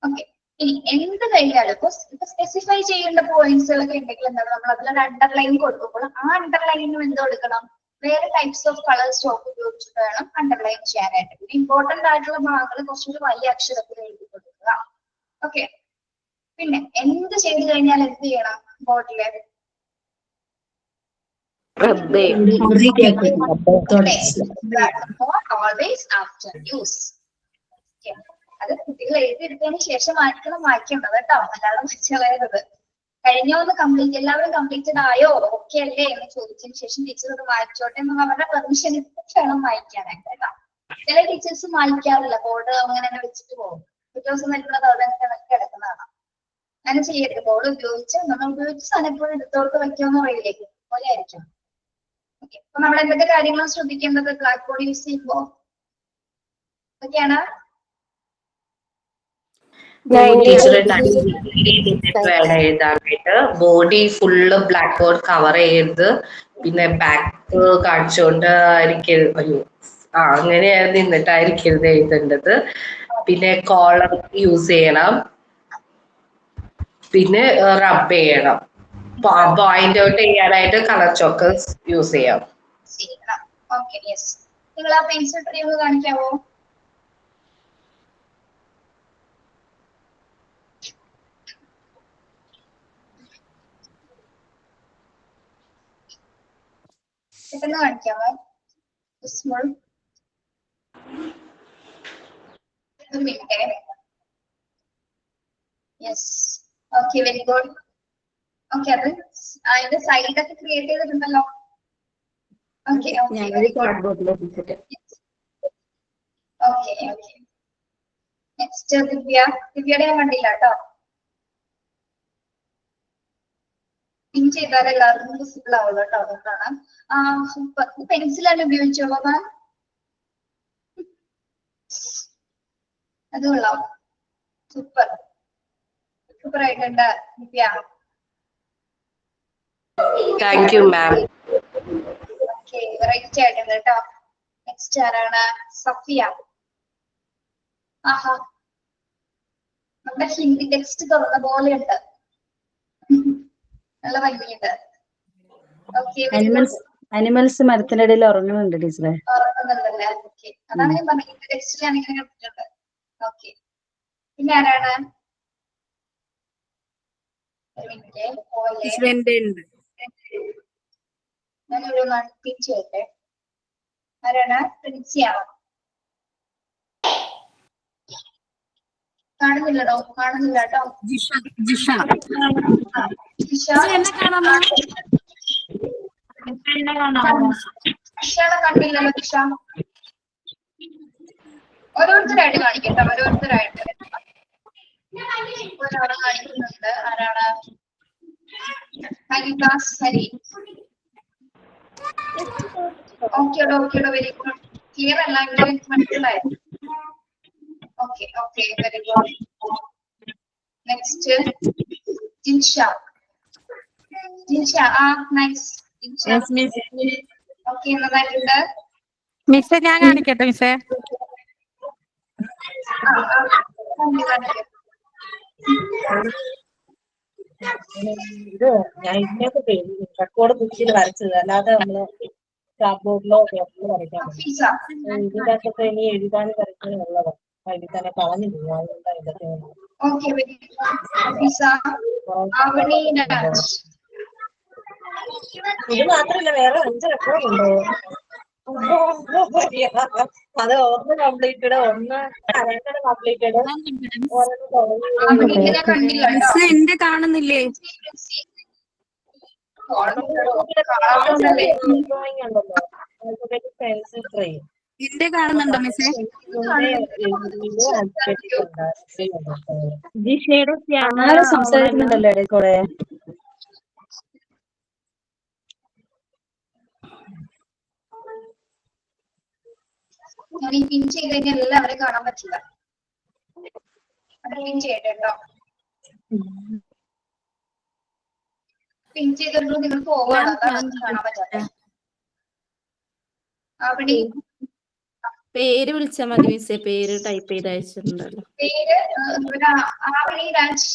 ഓക്കെ, ഇനി എന്ത് കഴിഞ്ഞാലും ഇപ്പൊ സ്പെസിഫൈ ചെയ്യേണ്ട പോയിന്റ്സുകളൊക്കെ ഉണ്ടെങ്കിൽ എന്താണ് നമ്മൾ അതിലൊരു അണ്ടർലൈൻ കൊടുക്കുമ്പോൾ ആ അണ്ടർലൈനിനും എന്ത് കൊടുക്കണം? വേറെ ടൈപ്സ് ഓഫ് കളർ സ്റ്റോക്ക് ഉപയോഗിച്ചിട്ട് വേണം അണ്ടർലൈൻ ചെയ്യാനായിട്ട്. പിന്നെ ഇമ്പോർട്ടന്റ് ആയിട്ടുള്ള ഭാഗങ്ങൾ കുറച്ചുകൂടി വലിയ അക്ഷരത്തിൽ എഴുതി കൊടുക്കുക. ഓക്കെ, പിന്നെ എന്ത് ചെയ്ത് കഴിഞ്ഞാൽ എന്ത് ചെയ്യണം? ബോർഡില് റബ്ബേ വൃത്തിയാക്കുക, തുടച്ച്. always after use. Okay. അത് കുട്ടികൾ എഴുതിയെടുത്തതിന് ശേഷം ആയിരിക്കണം വായിക്കേണ്ടത് കേട്ടോ, അല്ലാതെ വായിച്ചു കളയരുത്. കഴിഞ്ഞൊന്ന് കംപ്ലീറ്റ്, എല്ലാവരും കംപ്ലീറ്റഡ് ആയോ, ഓക്കെ അല്ലേ എന്ന് ചോദിച്ചതിന് ശേഷം ടീച്ചർ അത് വായിച്ചോട്ടെ എന്ന് അവരുടെ പെർമിഷൻ വേണം വായിക്കാനായിട്ട് കേട്ടോ. ചില ടീച്ചേഴ്സ് വായിക്കാറില്ല, ബോർഡ് അങ്ങനെ വെച്ചിട്ട് പോകും, പിറ്റേ ദിവസം വരുന്നത് അവിടെ കിടക്കുന്നതാണ്. അങ്ങനെ ചെയ്യരുത്. ബോർഡ് ഉപയോഗിച്ച് നമ്മൾ ഉപയോഗിച്ച് സാധനം എപ്പോഴും എടുത്തോർക്ക് വയ്ക്കുമെന്ന് പറയില്ലേ, പോലെ ആയിരിക്കും. ഓക്കെ, അപ്പൊ നമ്മൾ എന്തൊക്കെ കാര്യങ്ങളും ശ്രദ്ധിക്കേണ്ടത് ബ്ലാക്ക് ബോർഡ് യൂസ് ചെയ്യുമ്പോൾ ഒക്കെയാണ്. ടീച്ചറെ വേണം എഴുതാനായിട്ട്. Body full black board cover ചെയ്യരുത്. പിന്നെ ബാക്ക് കാണിച്ചുകൊണ്ട് ആയിരിക്കരുത്, അയ്യോ അങ്ങനെ നിന്നിട്ടായിരിക്കരുത് എഴുതേണ്ടത്. പിന്നെ കോളർ യൂസ് ചെയ്യണം. പിന്നെ റബ്ബ് ചെയ്യണം. പോയിന്റ് ഔട്ട് ചെയ്യാനായിട്ട് കളർ ചോക്കസ് യൂസ് ചെയ്യാം. Okay, yes. നിങ്ങൾ ആ പെൻസിൽ ട്രീ ഒന്ന് കാണിക്കാവോ? പെട്ടെന്ന് കാണിക്കാമോ? Yes, okay, very good. Okay, അത് അതിന്റെ സൈഡൊക്കെ ക്രിയേറ്റ് ചെയ്തിട്ടുണ്ടല്ലോ. Okay okay okay okay. Next Divya. ദിവ്യയുടെ ഞാൻ കണ്ടില്ല കേട്ടോ. പിൻ ചെയ്താൽ എല്ലാവർക്കും വിസിബിൾ ആവുള്ളൂ കേട്ടോ, അതുകൊണ്ടാണ്. സൂപ്പർ. പെൻസിലാണ് ഉപയോഗിച്ചോളൂ മാം. അത് കൊള്ളാം, സൂപ്പർ സൂപ്പർ ആയിട്ടുണ്ട് Divya. Thank you ma'am. Okay, right ആയിട്ടുണ്ട് കേട്ടോ. നെക്സ്റ്റ് ആരാണ്? സഫിയ. ആഹാ, നമ്മുടെ ഹിന്ദി ടെക്സ്റ്റ് തുറന്ന പോലെയുണ്ട്, നല്ല ഭംഗിയുണ്ട്. ഓക്കെ, അനിമൽസ് മരത്തിനിടയിൽ ഉറങ്ങുന്നുണ്ട് ടീച്ചറെ. ഉറങ്ങുന്നുണ്ടല്ലേ? ഓക്കെ, അതാണ് ഞാൻ പറഞ്ഞത്, ടെക്സ്റ്റ് ഞാൻ ഇങ്ങനെ കണ്ടിട്ടുണ്ട്. ഓക്കെ, പിന്നെ ആരാണ്? ഞാനൊരു പിൻ ചെയ്യട്ടെ. ആരാണ്? പ്രിൻസിയാണോ? കാണുന്നില്ലടോ, കാണുന്നില്ല കേട്ടോ. ജിഷ കണ്ടില്ലല്ലോ. ജിഷ ഓരോരുത്തരായിട്ട് കാണിക്കട്ടെ, ഓരോരുത്തരായിട്ട്. ഒരാളെ കാണിക്കുന്നുണ്ട്. ആരാണ്? ഹരിദാസ് ഹരി. ഓക്കെയോ ഓക്കെയോ, വെരി ഗുഡ്. ക്ലിയർ അല്ല എങ്കിലും എനിക്ക് മനസ്സിലായി. Okay okay, very good. Next Jinsha. Jinsha, ആ നൈസ്. ജിൻഷ ഓക്കെ, എന്നതായിട്ടുണ്ട്. മിസ്സേ ഞാൻ കാണിക്കട്ടെ മിസ്സേ. ഇത് ഞാൻ ഇതിനൊക്കെ റെക്കോർഡ് ബുക്കിൽ വരച്ചത്, അല്ലാതെ നമ്മള് ചാർട്ട് ബോർഡിലോ പേപ്പറിലോ വരയ്ക്കാൻ പറ്റും. ഇതിനകത്തൊക്കെ ഇനി എഴുതാനും വരയ്ക്കാനും ഉള്ളത് അതിൽ തന്നെ കളഞ്ഞു പോകും, അതുകൊണ്ടാണ് ഇതൊക്കെ. ഇത് മാത്രല്ല, വേറെ 5 റെക്കോർഡ് ഉണ്ടോ? അത് ഒന്ന് കംപ്ലീറ്റഡ്, ഒന്ന് കംപ്ലീറ്റഡ്, എന്റെ കാണുന്നില്ലേ? പെൻസിൽ ട്രേ എന്റെ കാണുന്നുണ്ടോ മിസ്സേ? ജിഷയുടെ സംസാരിക്കുന്നുണ്ടല്ലോ ഇടയ്ക്കൂടെ. ഞാൻ ഈ പിൻ ചെയ്ത് കഴിഞ്ഞാൽ എല്ലാവരും കാണാൻ പറ്റില്ല. പിൻ ചെയ്യട്ടെ കേട്ടോ. പിൻ ചെയ്തിട്ടുള്ളൂ, നിങ്ങൾ പോവാണ്, അതാണ് കാണാൻ പറ്റാതെ. അവിടെ പേര് വിളിച്ചാൽ മതി മിസ്സേ, പേര് ടൈപ്പ് ചെയ്ത് അയച്ചിട്ടുണ്ടല്ലോ. പേര് ആവണി രാജ്.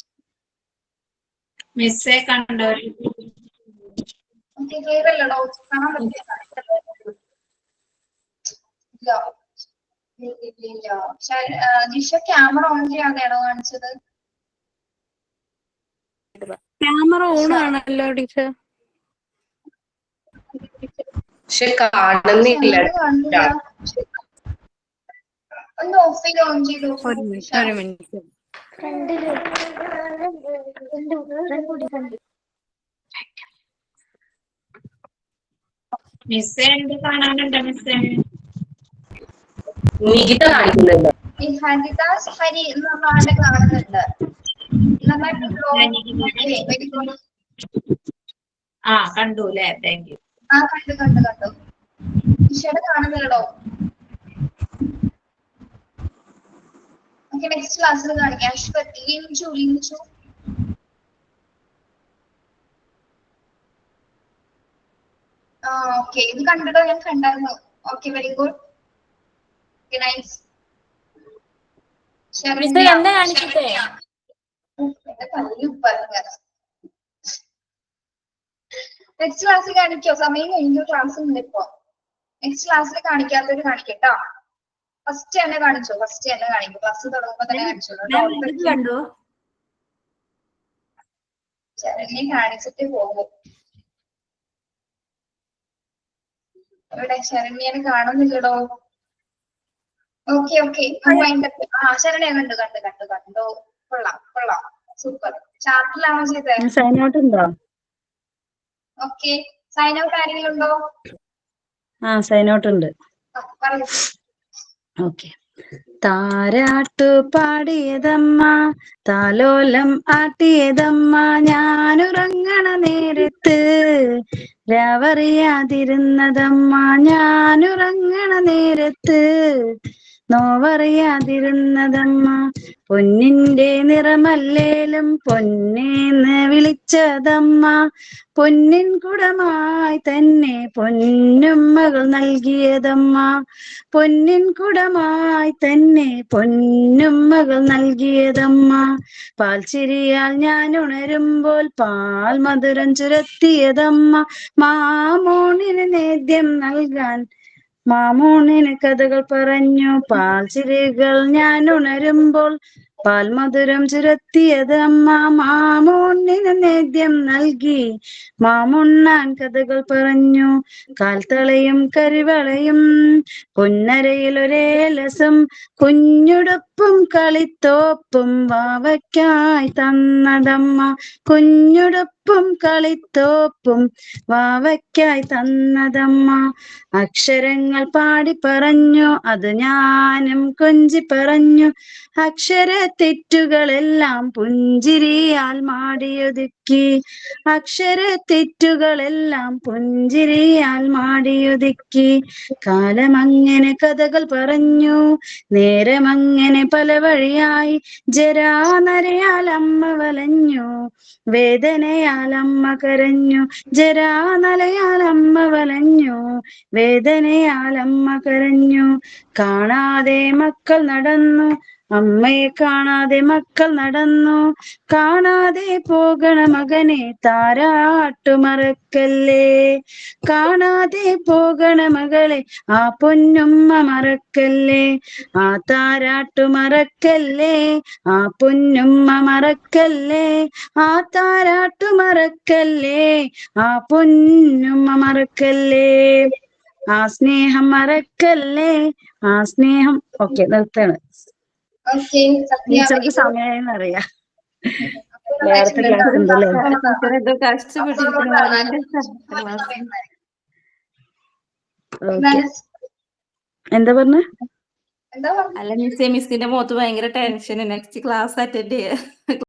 മിസ്സേ കണ്ടോ? ക്ലിയർ അല്ലടോ, കാണാൻ പറ്റില്ല. ജിഷ ക്യാമറ ഓൺ ചെയ്യാതെയാണോ കാണിച്ചത്? ക്യാമറ ഓൺ ആണല്ലോ ടീച്ചർ. പക്ഷെ കാണുന്നില്ല. കാണുന്നില്ല. ഒന്ന് ഓഫ് ചെയ്ത് ഓൺ ചെയ്ത് ഒരു മിനിറ്റ് മിസ്സേ എന്ത് കാണാനുണ്ടോ മിസ്സേ? നികിത കാണിക്കുന്നുണ്ടോ? ഈ ഹരിദാസ് ഹരി എന്നാണ്ട് കാണുന്നുണ്ട്. നന്നായിട്ട് ആ കണ്ടു അല്ലേ? Thank you. ആ കണ്ടു. ഈശോയുടെ കാണുന്നില്ലടോ. ഓക്കെ, നെക്സ്റ്റ് ക്ലാസ്സിൽ കാണിക്കാം. അശ്വതി ലിഞ്ചു. ഓക്കെ, ഇത് കണ്ടിട്ടോ? ഞാൻ കണ്ടായിരുന്നു. Okay, very good. നൈസ്. എന്താ കാണിച്ചിട്ടേ? നെക്സ്റ്റ് ക്ലാസ്സിൽ കാണിക്കോ? സമയം കഴിഞ്ഞു, ക്ലാസ് ഉണ്ട് ഇപ്പൊ. നെക്സ്റ്റ് ക്ലാസ്സിൽ കാണിക്കാത്തവര് കാണിക്കട്ടോ. ഫസ്റ്റ് തന്നെ കാണിച്ചോ, കാണിക്കും. ക്ലാസ് തുടങ്ങുമ്പോ തന്നെ കാണിച്ചോളൂ. ശരണ്യെ കാണിച്ചിട്ട് പോകും. ഇവിടെ ശരണ്യനെ കാണുന്നില്ലടോ. ഓക്കെ ശരണ്യ കണ്ടു. കൊള്ളാം, സൂപ്പർ. ചാർട്ടിലാണോ ചെയ്തത്? സൈൻ ഔട്ട് ഉണ്ടോ? ഓക്കെ, സൈൻ ഔട്ട് ആരെങ്കിലും ഉണ്ടോ? സൈൻ ഔട്ട് ഉണ്ട്. പറയൂ. ഓക്കെ. താരാട്ടു പാടിയതമ്മ, താലോലം ആട്ടിയതമ്മ, ഞാനുറങ്ങണ നേരത്ത് രാവറിയാതിരുന്നതമ്മ, ഞാനുറങ്ങണ നേരത്ത് നോവറിയാതിരുന്നതമ്മ, പൊന്നിന്റെ നിറമല്ലേലും പൊന്നേന്ന് വിളിച്ചതമ്മ, പൊന്നിൻ കുടമായി തന്നെ പൊന്നുമ്മകൾ നൽകിയതമ്മ, പൊന്നിൻ കുടമായി തന്നെ പൊന്നുമ്മകൾ നൽകിയതമ്മ, പാൽച്ചിരിയാൽ ഞാൻ ഉണരുമ്പോൾ പാൽ മധുരം ചുരത്തിയതമ്മ, മാമോണിന് നേദ്യം നൽകാൻ മാമോണിന് കഥകൾ പറഞ്ഞു, പാൽച്ചിരികൾ ഞാൻ ഉണരുമ്പോൾ പാൽമധുരം ചുരത്തിയത് അമ്മ, മാമോണിന് നേദ്യം നൽകി മാമുണ്ണാൻ കഥകൾ പറഞ്ഞു, കാൽത്തളയും കരിവളയും പൊന്നരയിൽ ഒരേലസം, കുഞ്ഞുടുപ്പും കളിത്തോപ്പും വാവയ്ക്കായി തന്നതമ്മ, കുഞ്ഞുടുപ്പും കളിത്തോപ്പും വാവയ്ക്കായി തന്നതമ്മ, അക്ഷരങ്ങൾ പാടി പറഞ്ഞു അത് ഞാനും കൊഞ്ചി പറഞ്ഞു, അക്ഷരത്തെറ്റുകളെല്ലാം പുഞ്ചിരിയാൽ മാടിയൊതുക്കി, അക്ഷരത്തെറ്റുകളെല്ലാം പുഞ്ചിരിയാൽ മാടിയൊതുക്കി, കാലമങ്ങനെ കഥകൾ പറഞ്ഞു നേരമങ്ങനെ പല വഴിയായി, ജരാനരയാൽ അമ്മ വലഞ്ഞു വേദനയാൽ അമ്മ കരഞ്ഞു, ജരാനരയാൽ അമ്മ വലഞ്ഞു വേദനയാൽ അമ്മ കരഞ്ഞു, കാണാതെ മക്കൾ നടന്നു അമ്മയെ കാണാതെ മക്കൾ നടന്നു, കാണാതെ പോകണ മകനെ താരാട്ടുമറക്കല്ലേ, കാണാതെ പോകണ മകളെ ആ പൊന്നുമ്മ മറക്കല്ലേ, ആ താരാട്ടുമറക്കല്ലേ, ആ പൊന്നുമ്മ മറക്കല്ലേ, ആ താരാട്ടുമറക്കല്ലേ, ആ പൊന്നുമ്മ മറക്കല്ലേ, ആ സ്നേഹം മറക്കല്ലേ, ആ സ്നേഹം. ഓക്കെ, നിർത്തണം. ടീച്ചർക്ക് സമയമായെന്നറിയാം. നേരത്തെ ക്ലാസ് ഉണ്ടല്ലേ? എന്താ പറഞ്ഞ? അല്ല മിസ്സിന്റെ മുഖത്ത് ഭയങ്കര ടെൻഷൻ, നെക്സ്റ്റ് ക്ലാസ് അറ്റൻഡ് ചെയ്യാ